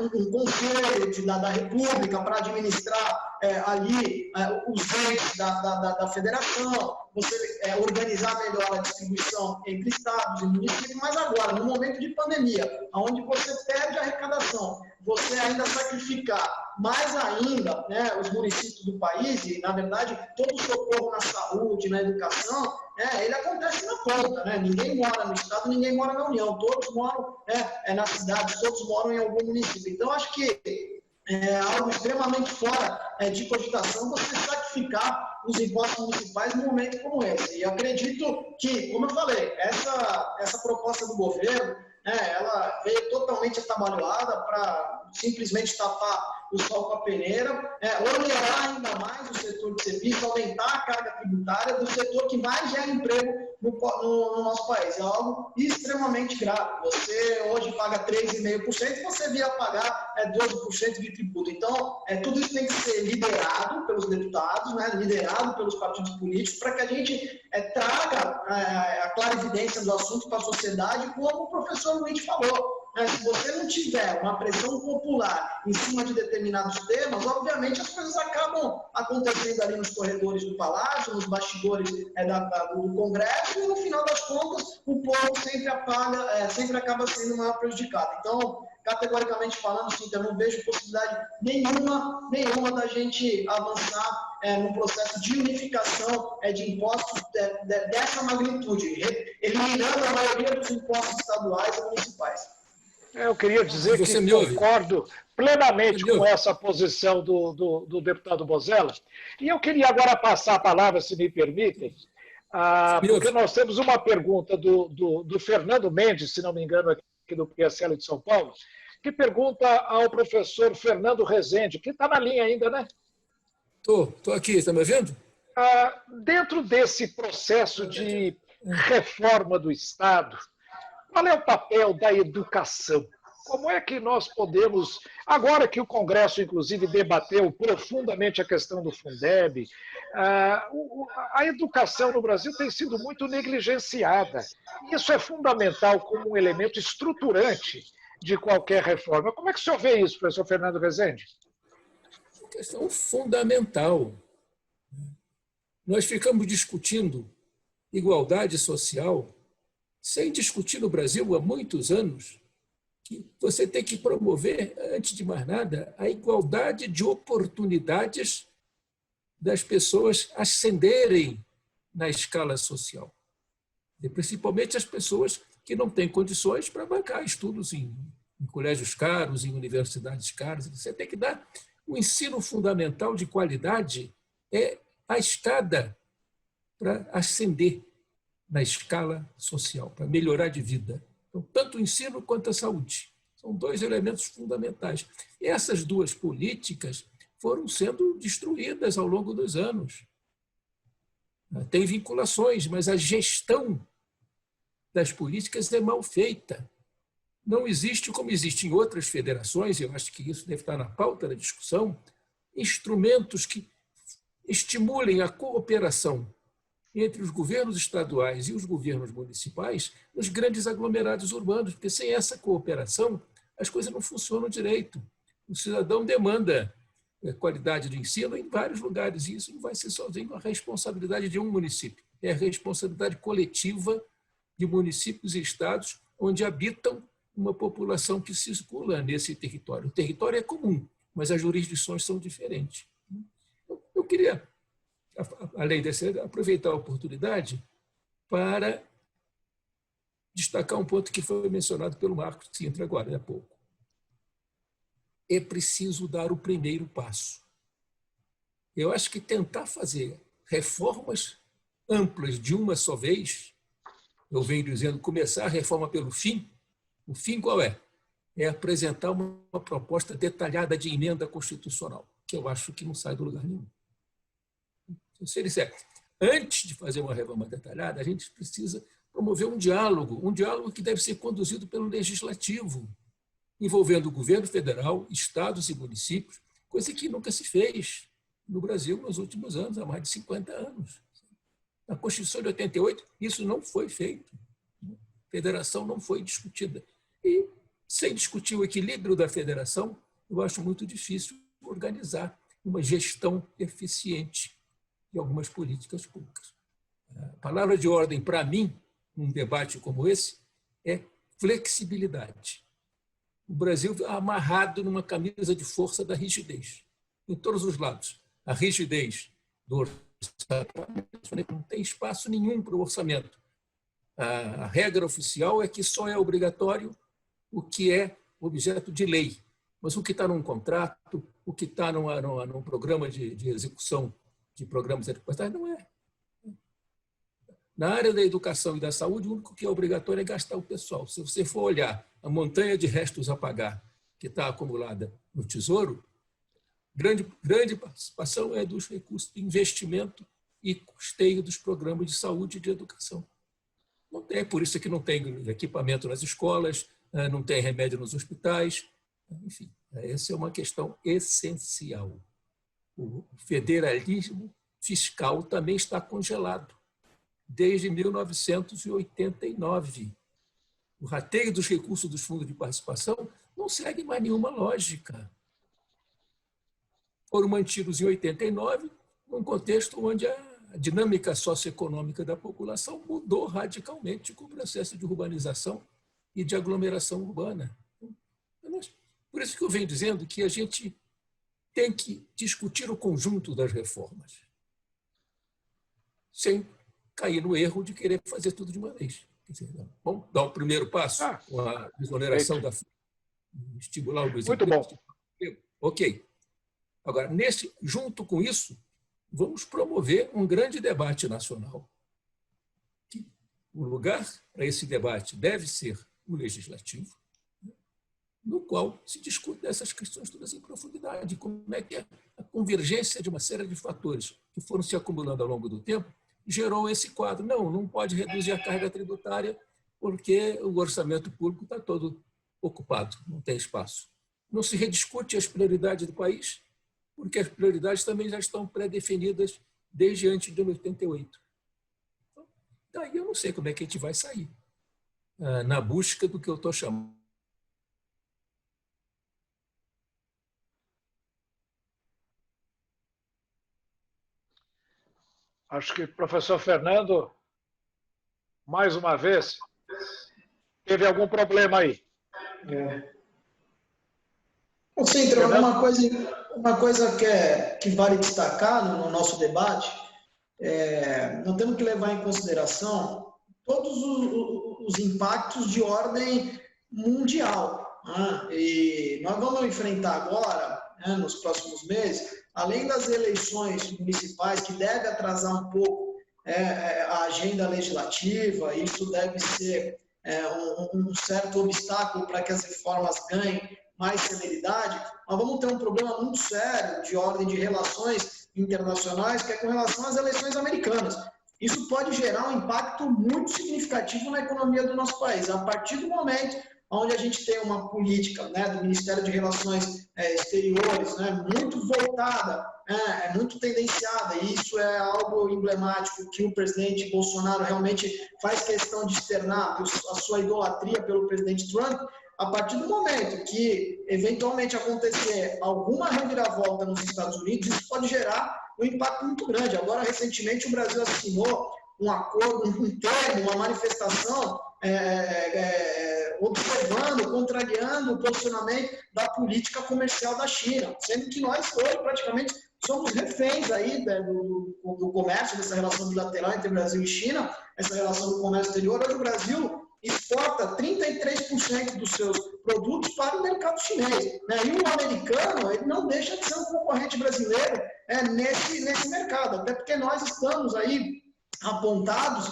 um conselho da República para administrar ali os entes da federação, você organizar melhor a distribuição entre estados e municípios, mas agora, no momento de pandemia, onde você perde a arrecadação, você ainda sacrificar mais ainda os municípios do país, e, na verdade, todo o socorro na saúde, na educação, ele acontece na ponta, Ninguém mora no estado, ninguém mora na União, todos moram nas cidades, todos moram em algum município. Então, acho que é algo extremamente fora de cogitação você sacrificar os impostos municipais num momento como esse. E acredito que, como eu falei, essa proposta do governo, ela veio totalmente atabalhoada para simplesmente tapar o sol com a peneira, onerar ainda mais o setor de serviço, aumentar a carga tributária do setor que mais gera emprego no nosso país. É algo extremamente grave. Você hoje paga 3,5%, você via pagar 12% de tributo. Então, tudo isso tem que ser liderado pelos deputados, liderado pelos partidos políticos, para que a gente traga a clarividência do assunto para a sociedade, como o professor Luiz falou. Se você não tiver uma pressão popular em cima de determinados temas, obviamente as coisas acabam acontecendo ali nos corredores do Palácio, nos bastidores do Congresso, e no final das contas o povo sempre acaba sendo maior prejudicado. Então, categoricamente falando, sim, eu não vejo possibilidade nenhuma da gente avançar no processo de unificação de impostos dessa magnitude, eliminando a maioria dos impostos estaduais e municipais. Eu queria dizer Você que me ouve? concordo plenamente Você me com ouve? essa posição do deputado Bozella. E eu queria agora passar a palavra, se me permitem, Você me porque ouve? nós temos uma pergunta do Fernando Mendes, se não me engano, aqui do PSL de São Paulo, que pergunta ao professor Fernando Rezende, que está na linha ainda, né? Estou aqui, está me ouvindo? Dentro desse processo de reforma do Estado, qual é o papel da educação? Como é que nós podemos, agora que o Congresso, inclusive, debateu profundamente a questão do Fundeb, a educação no Brasil tem sido muito negligenciada. Isso é fundamental como um elemento estruturante de qualquer reforma. Como é que o senhor vê isso, professor Fernando Rezende? Uma questão fundamental. Nós ficamos discutindo igualdade social sem discutir no Brasil há muitos anos que você tem que promover, antes de mais nada, a igualdade de oportunidades das pessoas ascenderem na escala social. E principalmente as pessoas que não têm condições para bancar estudos em colégios caros, em universidades caras. Você tem que dar um ensino fundamental de qualidade, é a escada para ascender na escala social, para melhorar de vida. Então, tanto o ensino quanto a saúde. São dois elementos fundamentais. E essas duas políticas foram sendo destruídas ao longo dos anos. Tem vinculações, mas a gestão das políticas é mal feita. Não existe, como existe em outras federações, eu acho que isso deve estar na pauta da discussão, instrumentos que estimulem a cooperação entre os governos estaduais e os governos municipais nos grandes aglomerados urbanos, porque sem essa cooperação as coisas não funcionam direito. O cidadão demanda qualidade de ensino em vários lugares, e isso não vai ser sozinho a responsabilidade de um município, é a responsabilidade coletiva de municípios e estados onde habitam uma população que circula nesse território. O território é comum, mas as jurisdições são diferentes. Eu queria, além dessa, aproveitar a oportunidade para destacar um ponto que foi mencionado pelo Marcos Sintra agora há pouco. É preciso dar o primeiro passo. Eu acho que tentar fazer reformas amplas de uma só vez, eu venho dizendo, começar a reforma pelo fim, o fim qual é? É apresentar uma proposta detalhada de emenda constitucional, que eu acho que não sai do lugar nenhum. Se ele disser, antes de fazer uma reforma detalhada, a gente precisa promover um diálogo que deve ser conduzido pelo legislativo, envolvendo o governo federal, estados e municípios, coisa que nunca se fez no Brasil nos últimos anos, há mais de 50 anos. Na Constituição de 88, isso não foi feito. A federação não foi discutida. E, sem discutir o equilíbrio da federação, eu acho muito difícil organizar uma gestão eficiente de algumas políticas públicas. A palavra de ordem, para mim, num debate como esse, é flexibilidade. O Brasil é amarrado numa camisa de força da rigidez, em todos os lados. A rigidez do orçamento, não tem espaço nenhum para o orçamento. A regra oficial é que só é obrigatório o que é objeto de lei, mas o que está num contrato, o que está num programa de execução de programas educacionais, não é. Na área da educação e da saúde, o único que é obrigatório é gastar o pessoal. Se você for olhar a montanha de restos a pagar que está acumulada no Tesouro, grande participação é dos recursos de investimento e custeio dos programas de saúde e de educação. Não tem, por isso que não tem equipamento nas escolas, não tem remédio nos hospitais. Enfim, essa é uma questão essencial. O federalismo fiscal também está congelado desde 1989. O rateio dos recursos dos fundos de participação não segue mais nenhuma lógica. Foram mantidos em 89, num contexto onde a dinâmica socioeconômica da população mudou radicalmente com o processo de urbanização e de aglomeração urbana. Por isso que eu venho dizendo que a gente tem que discutir o conjunto das reformas, sem cair no erro de querer fazer tudo de uma vez. Quer dizer, vamos dar o primeiro passo com a exoneração da estimular o Muito bom. desemprego. Ok. Agora, junto com isso, vamos promover um grande debate nacional. O lugar para esse debate deve ser o legislativo, no qual se discute essas questões todas em profundidade, como é que a convergência de uma série de fatores que foram se acumulando ao longo do tempo gerou esse quadro. Não pode reduzir a carga tributária porque o orçamento público está todo ocupado, não tem espaço. Não se rediscute as prioridades do país, porque as prioridades também já estão pré-definidas desde antes de 88. Então, daí eu não sei como é que a gente vai sair na busca do que eu estou chamando. Acho que o professor Fernando, mais uma vez, teve algum problema aí. Sintra, uma coisa que vale destacar no nosso debate, nós temos que levar em consideração todos os impactos de ordem mundial. Né? E nós vamos enfrentar agora, né, nos próximos meses, além das eleições municipais, que deve atrasar um pouco a agenda legislativa, isso deve ser um certo obstáculo para que as reformas ganhem mais celeridade, nós vamos ter um problema muito sério de ordem de relações internacionais, que é com relação às eleições americanas. Isso pode gerar um impacto muito significativo na economia do nosso país. A partir do momento onde a gente tem uma política, né, do Ministério de Relações Exteriores, né, muito voltada, muito tendenciada, e isso é algo emblemático que o presidente Bolsonaro realmente faz questão de externar a sua idolatria pelo presidente Trump. A partir do momento que, eventualmente, acontecer alguma reviravolta nos Estados Unidos, isso pode gerar um impacto muito grande. Agora, recentemente, o Brasil assinou um acordo, um termo, uma manifestação observando, contrariando o posicionamento da política comercial da China, sendo que nós hoje praticamente somos reféns aí do comércio, dessa relação bilateral entre Brasil e China, essa relação do comércio exterior. Hoje o Brasil exporta 33% dos seus produtos para o mercado chinês. Né? E o americano, ele não deixa de ser um concorrente brasileiro nesse mercado, até porque nós estamos aí apontados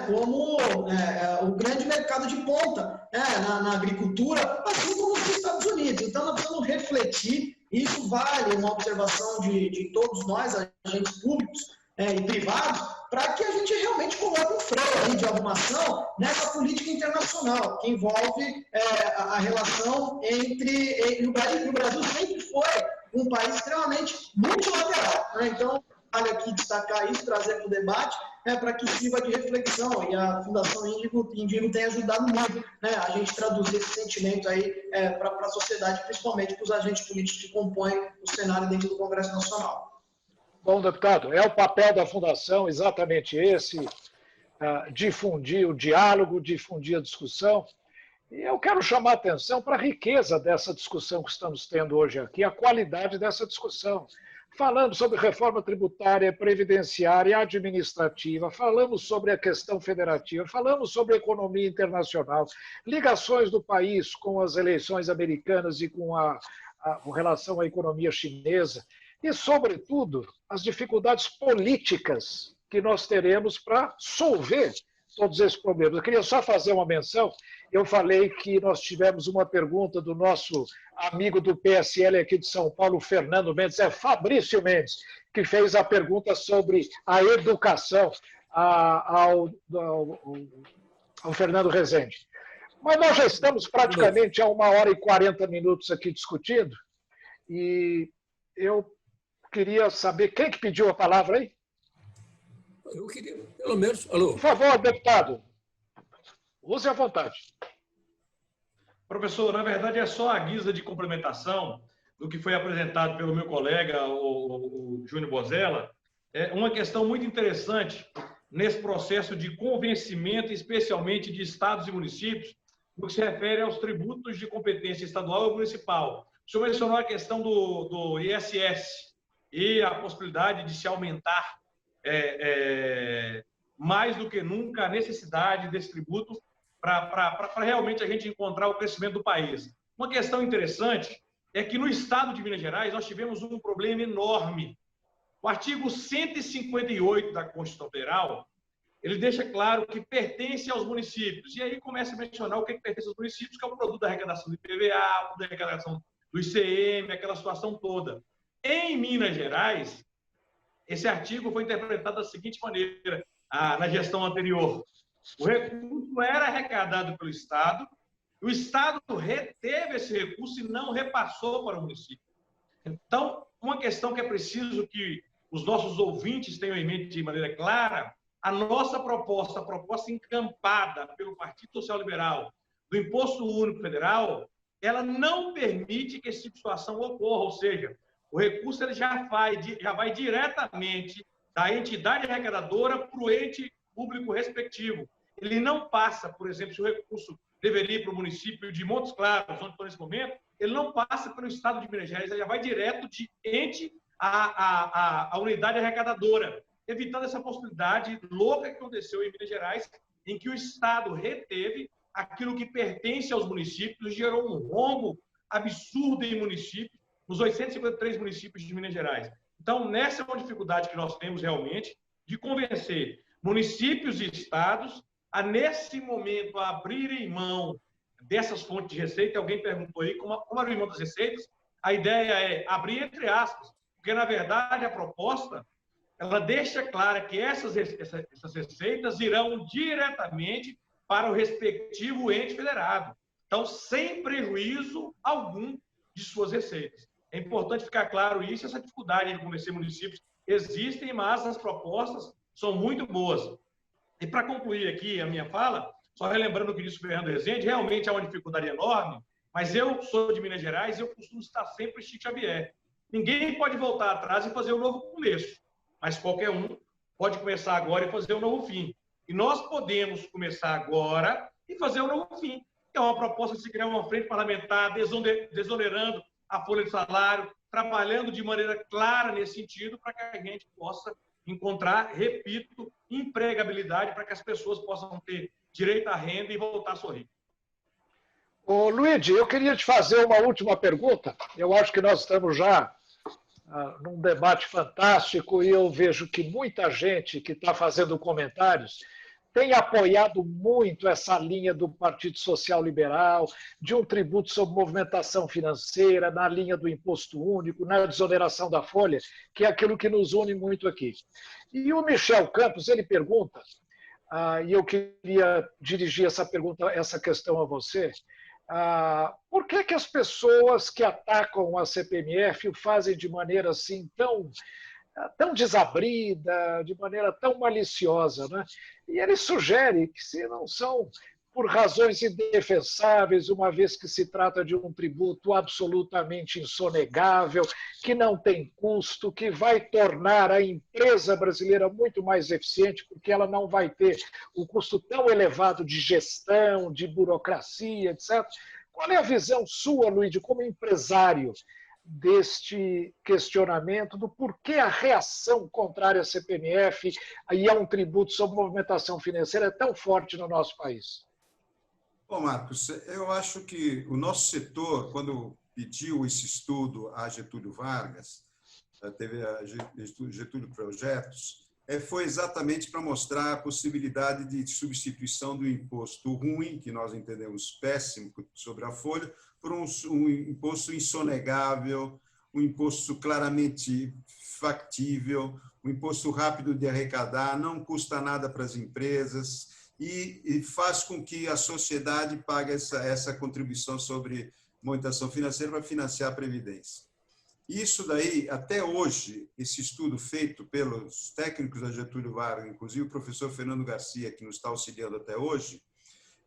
como o grande mercado de ponta na agricultura, assim como os Estados Unidos. Então, nós precisamos refletir, isso vale uma observação de todos nós, agentes públicos e privados, para que a gente realmente coloque um freio de arrumação nessa política internacional, que envolve a relação entre... O Brasil sempre foi um país extremamente multilateral. Né? Então, vale aqui destacar isso, trazer para o debate, para que sirva de reflexão. E a Fundação Índigo tem ajudado muito, né, a gente traduzir esse sentimento aí para a sociedade, principalmente para os agentes políticos que compõem o cenário dentro do Congresso Nacional. Bom, deputado, é o papel da Fundação exatamente esse, difundir o diálogo, difundir a discussão. E eu quero chamar a atenção para a riqueza dessa discussão que estamos tendo hoje aqui, a qualidade dessa discussão. Falamos sobre reforma tributária, previdenciária, administrativa, falamos sobre a questão federativa, falamos sobre economia internacional, ligações do país com as eleições americanas e com relação à economia chinesa e, sobretudo, as dificuldades políticas que nós teremos para solver todos esses problemas. Eu queria só fazer uma menção. Eu falei que nós tivemos uma pergunta do nosso amigo do PSL aqui de São Paulo, Fernando Mendes, Fabrício Mendes, que fez a pergunta sobre a educação ao Fernando Rezende. Mas nós já estamos praticamente a 1h40 aqui discutindo, e eu queria saber quem que pediu a palavra aí? Eu queria, pelo menos... Alô? Por favor, deputado, use à vontade. Professor, na verdade é só a guisa de complementação do que foi apresentado pelo meu colega, o Júnior Bozella. É uma questão muito interessante nesse processo de convencimento, especialmente de estados e municípios, no que se refere aos tributos de competência estadual e municipal. O senhor mencionou a questão do ISS e a possibilidade de se aumentar mais do que nunca a necessidade desse tributo para realmente a gente encontrar o crescimento do país. Uma questão interessante é que no estado de Minas Gerais nós tivemos um problema enorme. O artigo 158 da Constituição Federal, ele deixa claro que pertence aos municípios. E aí começa a mencionar o que pertence aos municípios, que é o produto da arrecadação do IPVA, da arrecadação do ICM, aquela situação toda. Em Minas Gerais, esse artigo foi interpretado da seguinte maneira, na gestão anterior. O recurso era arrecadado pelo Estado, o Estado reteve esse recurso e não repassou para o município. Então, uma questão que é preciso que os nossos ouvintes tenham em mente de maneira clara, a nossa proposta, a proposta encampada pelo Partido Social Liberal do Imposto Único Federal, ela não permite que esse tipo de situação ocorra, ou seja, o recurso ele já vai diretamente da entidade arrecadadora para o ente público respectivo. Ele não passa, por exemplo, se o recurso deveria ir para o município de Montes Claros, onde estou nesse momento, ele não passa pelo Estado de Minas Gerais, ele já vai direto de ente à unidade arrecadadora, evitando essa possibilidade louca que aconteceu em Minas Gerais, em que o Estado reteve aquilo que pertence aos municípios, gerou um rombo absurdo em municípios, nos 853 municípios de Minas Gerais. Então, nessa é uma dificuldade que nós temos realmente de convencer municípios e estados a, nesse momento, a abrirem mão dessas fontes de receita. Alguém perguntou aí como abrir mão das receitas. A ideia é abrir entre aspas, porque, na verdade, a proposta ela deixa clara que essas receitas irão diretamente para o respectivo ente federado. Então, sem prejuízo algum de suas receitas. É importante ficar claro isso, essa dificuldade de convencer municípios existem, mas as propostas são muito boas. E para concluir aqui a minha fala, só relembrando o que disse o Fernando Rezende, realmente há uma dificuldade enorme, mas eu sou de Minas Gerais e eu costumo estar sempre Chico Xavier. Ninguém pode voltar atrás e fazer um novo começo, mas qualquer um pode começar agora e fazer um novo fim. E nós podemos começar agora e fazer um novo fim. É uma proposta de se criar uma frente parlamentar desonerando a folha de salário, trabalhando de maneira clara nesse sentido para que a gente possa encontrar, repito, empregabilidade para que as pessoas possam ter direito à renda e voltar a sorrir. Ô, Luigi, eu queria te fazer uma última pergunta. Eu acho que nós estamos já num debate fantástico e eu vejo que muita gente que está fazendo comentários tem apoiado muito essa linha do Partido Social Liberal, de um tributo sobre movimentação financeira, na linha do imposto único, na desoneração da folha, que é aquilo que nos une muito aqui. E o Michel Campos, ele pergunta, e eu queria dirigir essa questão a você, por que as pessoas que atacam a CPMF o fazem de maneira assim tão desabrida, de maneira tão maliciosa, né? E ele sugere que, se não são por razões indefensáveis, uma vez que se trata de um tributo absolutamente insonegável, que não tem custo, que vai tornar a empresa brasileira muito mais eficiente, porque ela não vai ter o custo tão elevado de gestão, de burocracia, etc. Qual é a visão sua, Luiz, como empresário, deste questionamento do porquê a reação contrária à CPMF e a um tributo sobre movimentação financeira é tão forte no nosso país? Bom, Marcos, eu acho que o nosso setor, quando pediu esse estudo a Getúlio Vargas, teve a Getúlio Projetos, foi exatamente para mostrar a possibilidade de substituição do imposto ruim, que nós entendemos péssimo sobre a folha, por um imposto insonegável, um imposto claramente factível, um imposto rápido de arrecadar, não custa nada para as empresas e faz com que a sociedade pague essa contribuição sobre movimentação financeira para financiar a Previdência. Isso daí, até hoje, esse estudo feito pelos técnicos da Getúlio Vargas, inclusive o professor Fernando Garcia, que nos está auxiliando até hoje,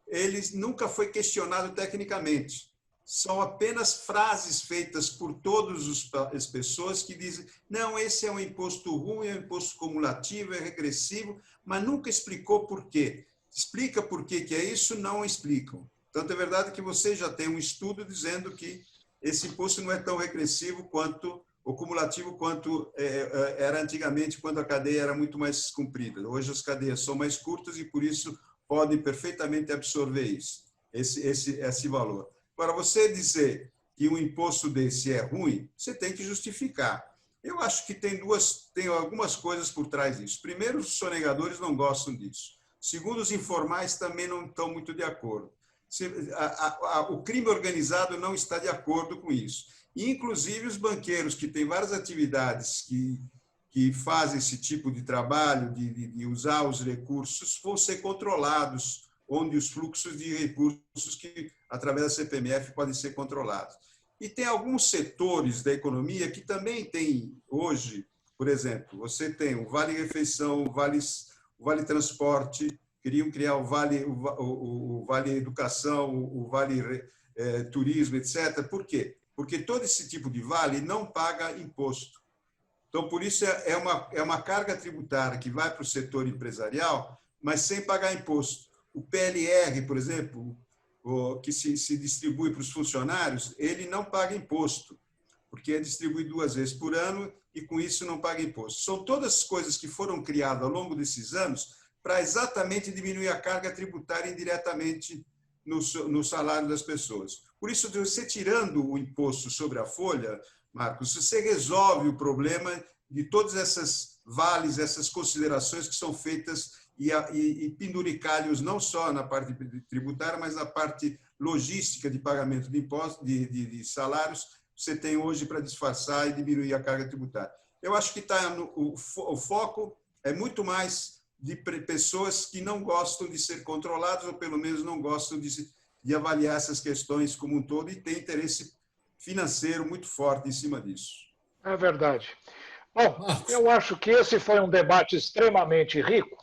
ele nunca foi questionado tecnicamente. São apenas frases feitas por todas as pessoas que dizem não, esse é um imposto ruim, é um imposto cumulativo, é regressivo, mas nunca explicou por quê. Explica por que é isso, não explicam. Tanto é verdade que você já tem um estudo dizendo que esse imposto não é tão regressivo quanto o cumulativo quanto era antigamente, quando a cadeia era muito mais comprida. Hoje as cadeias são mais curtas e, por isso, podem perfeitamente absorver isso, esse valor. Agora, você dizer que um imposto desse é ruim, você tem que justificar. Eu acho que tem algumas coisas por trás disso. Primeiro, os sonegadores não gostam disso. Segundo, os informais também não estão muito de acordo. O crime organizado não está de acordo com isso. E, inclusive, os banqueiros, que têm várias atividades que fazem esse tipo de trabalho, de usar os recursos, vão ser controlados, onde os fluxos de recursos que, através da CPMF, podem ser controlados. E tem alguns setores da economia que também tem hoje, por exemplo, você tem o Vale Refeição, o Vale Transporte, queriam criar o Vale Educação, o Vale Turismo, etc. Por quê? Porque todo esse tipo de vale não paga imposto. Então, por isso, é uma carga tributária que vai para o setor empresarial, mas sem pagar imposto. O PLR, por exemplo, que se distribui para os funcionários, ele não paga imposto, porque é distribuído 2 vezes por ano e, com isso, não paga imposto. São todas coisas que foram criadas ao longo desses anos para exatamente diminuir a carga tributária indiretamente no salário das pessoas. Por isso, você tirando o imposto sobre a folha, Marcos, você resolve o problema de todas essas vales, essas considerações que são feitas e penduricalhos não só na parte tributária, mas na parte logística de pagamento de impostos, de salários, você tem hoje para disfarçar e diminuir a carga tributária. Eu acho que o foco é muito mais de pessoas que não gostam de ser controladas, ou pelo menos não gostam de avaliar essas questões como um todo, e tem interesse financeiro muito forte em cima disso. É verdade. Bom, eu acho que esse foi um debate extremamente rico.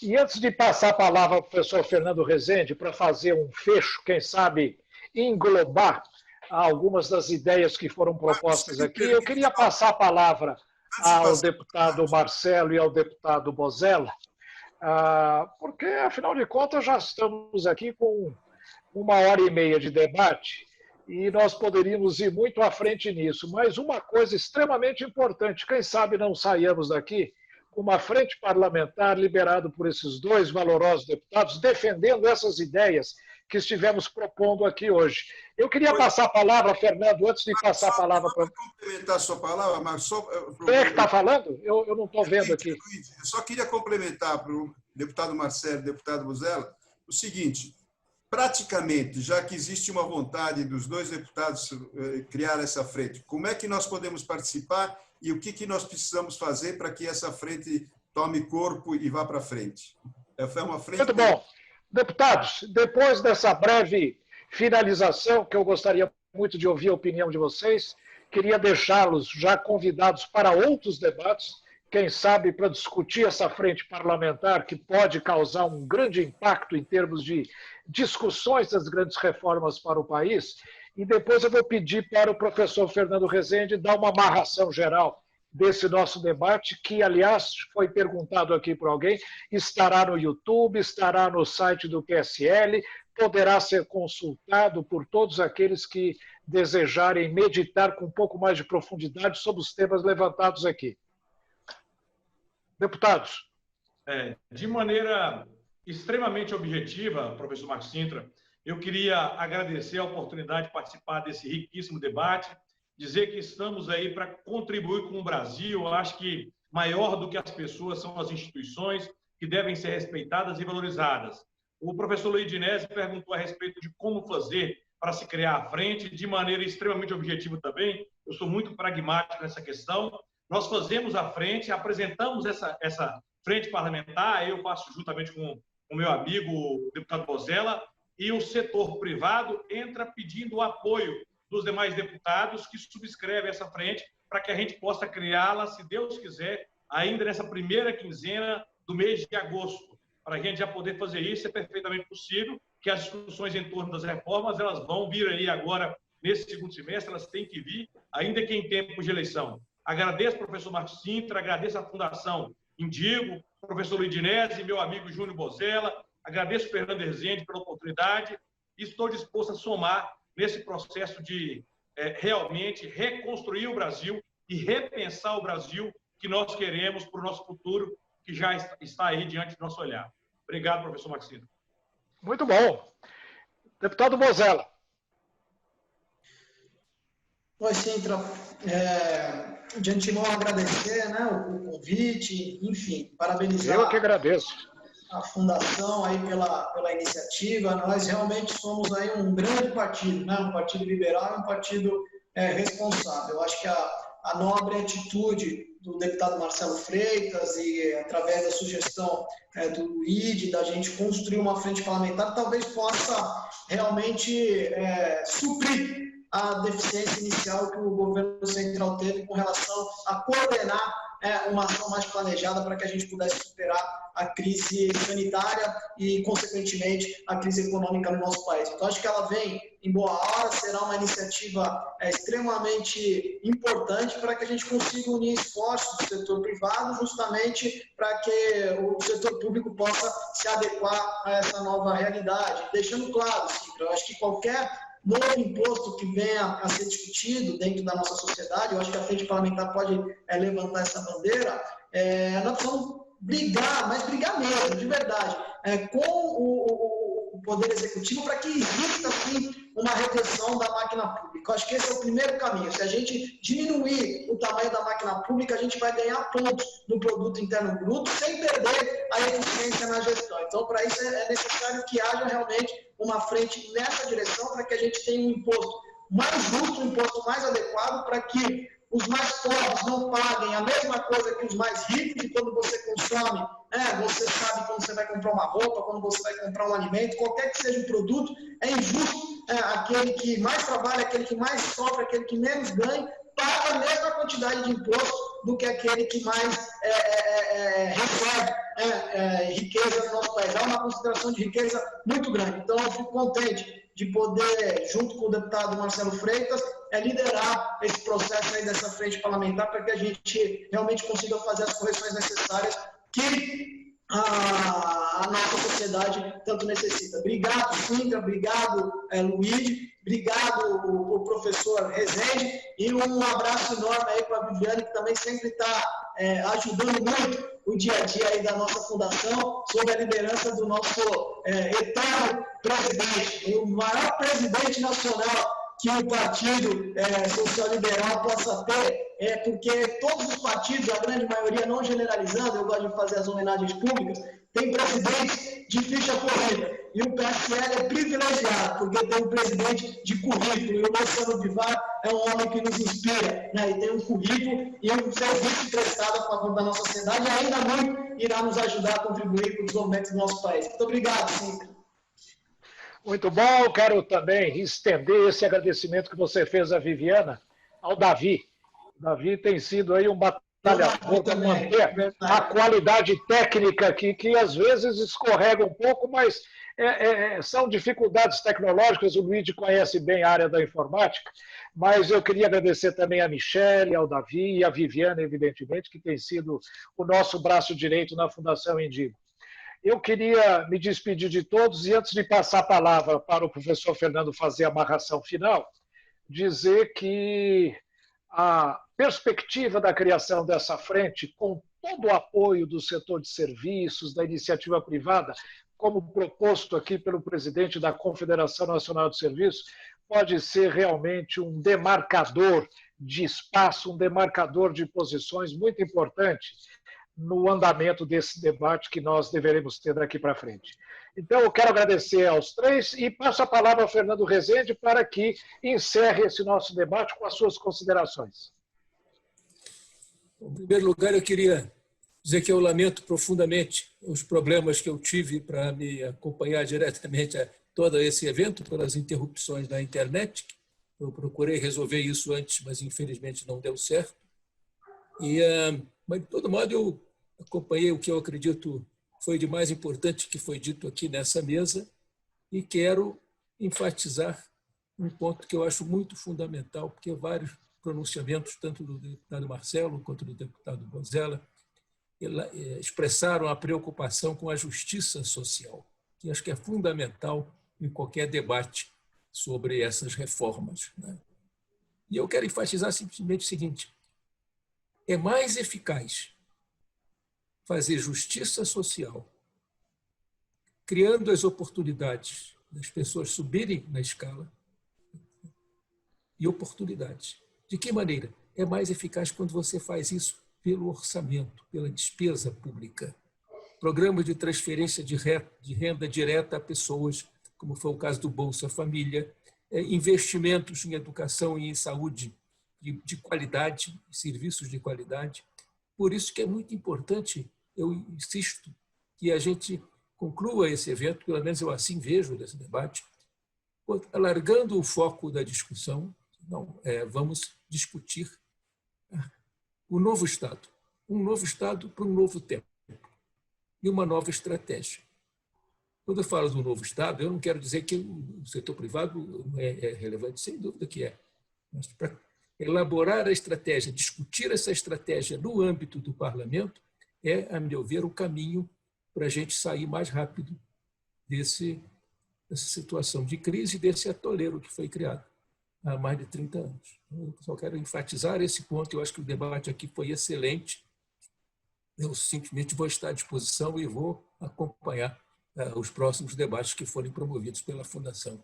E antes de passar a palavra ao professor Fernando Rezende para fazer um fecho, quem sabe englobar algumas das ideias que foram propostas aqui, eu queria passar a palavra ao deputado Marcelo e ao deputado Bosella, porque, afinal de contas, já estamos aqui com 1h30 de debate e nós poderíamos ir muito à frente nisso. Mas uma coisa extremamente importante, quem sabe não saiamos daqui uma frente parlamentar liderada por esses 2 valorosos deputados, defendendo essas ideias que estivemos propondo aqui hoje. Eu queria passar a palavra, Fernando, antes de passar a palavra para... complementar a sua palavra, mas Quem é que está falando? Eu não estou vendo aqui. Eu só queria complementar para o deputado Marcelo e deputado Bosella o seguinte: praticamente, já que existe uma vontade dos 2 deputados criar essa frente, como é que nós podemos participar e o que nós precisamos fazer para que essa frente tome corpo e vá para frente? Foi uma frente... Muito bom. Deputados, depois dessa breve finalização, que eu gostaria muito de ouvir a opinião de vocês, queria deixá-los já convidados para outros debates, quem sabe para discutir essa frente parlamentar que pode causar um grande impacto em termos de discussões das grandes reformas para o país. E depois eu vou pedir para o professor Fernando Rezende dar uma amarração geral desse nosso debate, que, aliás, foi perguntado aqui por alguém, estará no YouTube, estará no site do PSL, poderá ser consultado por todos aqueles que desejarem meditar com um pouco mais de profundidade sobre os temas levantados aqui. Deputados. De maneira extremamente objetiva, professor Marcos Cintra, eu queria agradecer a oportunidade de participar desse riquíssimo debate, dizer que estamos aí para contribuir com o Brasil. Eu acho que maior do que as pessoas são as instituições, que devem ser respeitadas e valorizadas. O professor Luiz Dinesi perguntou a respeito de como fazer para se criar a frente, de maneira extremamente objetiva também. Eu sou muito pragmático nessa questão. Nós fazemos a frente, apresentamos essa frente parlamentar, eu faço juntamente com o meu amigo, o deputado Bosella, e o setor privado entra pedindo o apoio dos demais deputados que subscrevem essa frente para que a gente possa criá-la, se Deus quiser, ainda nessa primeira quinzena do mês de agosto. Para a gente já poder fazer isso, é perfeitamente possível, que as discussões em torno das reformas, elas vão vir aí agora, nesse segundo semestre, elas têm que vir, ainda que em tempos de eleição. Agradeço ao professor Marcos Cintra, agradeço à Fundação Indigo, professor Luiz Dinesi, meu amigo Júnior Bosella, agradeço ao Fernando Rezende pela oportunidade e estou disposto a somar nesse processo de realmente reconstruir o Brasil e repensar o Brasil que nós queremos para o nosso futuro, que já está aí diante do nosso olhar. Obrigado, professor Marcos Cintra. Muito bom. Deputado Bosella. Oi, Sintra. De antemão agradecer, né, o convite, enfim, parabenizar Eu que agradeço. a Fundação aí pela iniciativa. Nós realmente somos aí um grande partido, né, um partido liberal e um partido responsável. Eu acho que a nobre atitude do deputado Marcelo Freitas e através da sugestão do Luiz, da gente construir uma frente parlamentar, talvez possa realmente suprir a deficiência inicial que o governo central teve com relação a coordenar uma ação mais planejada para que a gente pudesse superar a crise sanitária e, consequentemente, a crise econômica no nosso país. Então, acho que ela vem em boa hora, será uma iniciativa extremamente importante para que a gente consiga unir esforços do setor privado justamente para que o setor público possa se adequar a essa nova realidade. Deixando claro, Cicra, eu acho que qualquer novo imposto que venha a ser discutido dentro da nossa sociedade, eu acho que a frente parlamentar pode levantar essa bandeira, nós precisamos brigar, mas brigar mesmo, de verdade, com o Poder Executivo para que exista, sim, uma redução da máquina pública. Eu acho que esse é o primeiro caminho. Se a gente diminuir o tamanho da máquina pública, a gente vai ganhar pontos no produto interno bruto, sem perder a eficiência na gestão. Então, para isso é necessário que haja realmente uma frente nessa direção para que a gente tenha um imposto mais justo, um imposto mais adequado para que os mais pobres não paguem a mesma coisa que os mais ricos, e quando você consome, você sabe quando você vai comprar uma roupa, quando você vai comprar um alimento, qualquer que seja o produto, é injusto aquele que mais trabalha, aquele que mais sofre, aquele que menos ganha, paga a mesma quantidade de imposto do que aquele que mais recebe riqueza no nosso país. Há uma concentração de riqueza muito grande. Então, eu fico contente de poder, junto com o deputado Marcelo Freitas, liderar esse processo aí dessa frente parlamentar para que a gente realmente consiga fazer as correções necessárias que a nossa sociedade tanto necessita. Obrigado, Sintra, obrigado, Luiz, obrigado, o professor Rezende, e um abraço enorme aí para a Viviane, que também sempre está ajudando muito o dia a dia aí da nossa fundação, sob a liderança do nosso eterno presidente, o maior presidente nacional que o Partido Social Liberal possa ter, porque todos os partidos, a grande maioria, não generalizando, eu gosto de fazer as homenagens públicas, tem presidente de ficha corrida. E o PSL é privilegiado, porque tem um presidente de currículo. E o Marcelo Bivar é um homem que nos inspira, né? E tem um currículo e um serviço prestado a favor da nossa sociedade, e ainda muito irá nos ajudar a contribuir para o desenvolvimento do nosso país. Muito obrigado, Cíntia. Muito bom, quero também estender esse agradecimento que você fez à Viviana, ao Davi. O Davi tem sido aí um batalhador para manter a qualidade técnica aqui, que às vezes escorrega um pouco, mas são dificuldades tecnológicas. O Luiz conhece bem a área da informática, mas eu queria agradecer também a Michele, ao Davi e a Viviana, evidentemente, que tem sido o nosso braço direito na Fundação Indigo. Eu queria me despedir de todos e, antes de passar a palavra para o professor Fernando fazer a amarração final, dizer que a perspectiva da criação dessa frente, com todo o apoio do setor de serviços, da iniciativa privada, como proposto aqui pelo presidente da Confederação Nacional de Serviços, pode ser realmente um demarcador de espaço, um demarcador de posições muito importante no andamento desse debate que nós deveremos ter daqui para frente. Então, eu quero agradecer aos três e passo a palavra ao Fernando Rezende para que encerre esse nosso debate com as suas considerações. Em primeiro lugar, eu queria dizer que eu lamento profundamente os problemas que eu tive para me acompanhar diretamente a todo esse evento, pelas interrupções da internet. Eu procurei resolver isso antes, mas infelizmente não deu certo. Mas, de todo modo, eu acompanhei o que eu acredito foi de mais importante que foi dito aqui nessa mesa e quero enfatizar um ponto que eu acho muito fundamental, porque vários pronunciamentos, tanto do deputado Marcelo quanto do deputado Bozella, expressaram a preocupação com a justiça social, que acho que é fundamental em qualquer debate sobre essas reformas, né? E eu quero enfatizar simplesmente o seguinte: é mais eficaz fazer justiça social, criando as oportunidades das pessoas subirem na escala, e oportunidades, De que maneira? É mais eficaz quando você faz isso pelo orçamento, pela despesa pública. Programas de transferência de renda direta a pessoas, como foi o caso do Bolsa Família, investimentos em educação e em saúde de qualidade, serviços de qualidade. Por isso que é muito importante, eu insisto, que a gente conclua esse evento, pelo menos eu assim vejo desse debate, alargando o foco da discussão. Não, vamos discutir o novo Estado. Um novo Estado para um novo tempo e uma nova estratégia. Quando eu falo do novo Estado, eu não quero dizer que o setor privado é relevante, sem dúvida que é. Mas para elaborar a estratégia, discutir essa estratégia no âmbito do parlamento, a meu ver, o caminho para a gente sair mais rápido dessa situação de crise, desse atoleiro que foi criado há mais de 30 anos. Eu só quero enfatizar esse ponto. Eu acho que o debate aqui foi excelente. Eu simplesmente vou estar à disposição e vou acompanhar os próximos debates que forem promovidos pela Fundação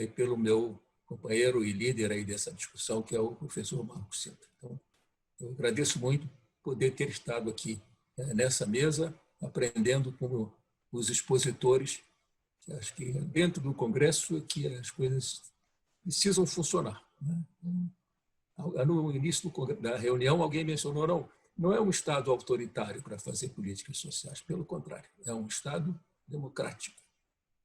e pelo meu companheiro e líder aí dessa discussão, que é o professor Marcos Sintra. Então, eu agradeço muito poder ter estado aqui nessa mesa, aprendendo com os expositores. Acho que dentro do Congresso é que as coisas precisam funcionar. No início da reunião, alguém mencionou, não é um Estado autoritário para fazer políticas sociais, pelo contrário, é um Estado democrático.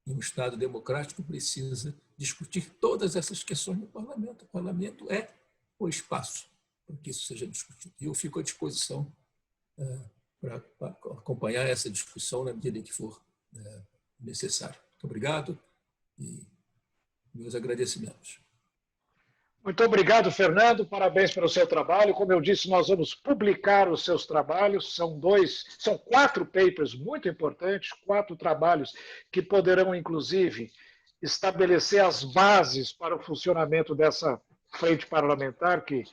E um Estado democrático precisa discutir todas essas questões no parlamento. O parlamento é o espaço para que isso seja discutido. E eu fico à disposição para acompanhar essa discussão na medida em que for necessário. Muito obrigado e meus agradecimentos. Muito obrigado, Fernando. Parabéns pelo seu trabalho. Como eu disse, nós vamos publicar os seus trabalhos. São 4 papers muito importantes, 4 trabalhos que poderão, inclusive, estabelecer as bases para o funcionamento dessa frente parlamentar que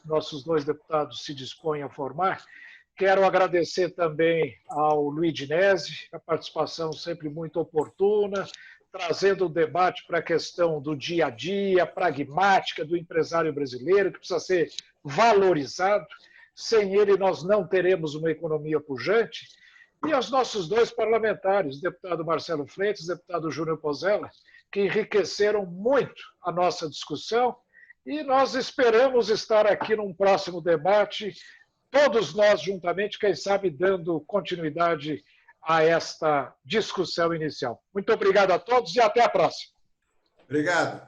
nossos 2 deputados se dispõem a formar. Quero agradecer também ao Luigi Nesi, a participação sempre muito oportuna, trazendo o debate para a questão do dia a dia, pragmática do empresário brasileiro, que precisa ser valorizado. Sem ele, nós não teremos uma economia pujante. E aos nossos 2 parlamentares, o deputado Marcelo Freitas e o deputado Júnior Bosella, que enriqueceram muito a nossa discussão. E nós esperamos estar aqui num próximo debate, todos nós juntamente, quem sabe, dando continuidade a esta discussão inicial. Muito obrigado a todos e até a próxima. Obrigado.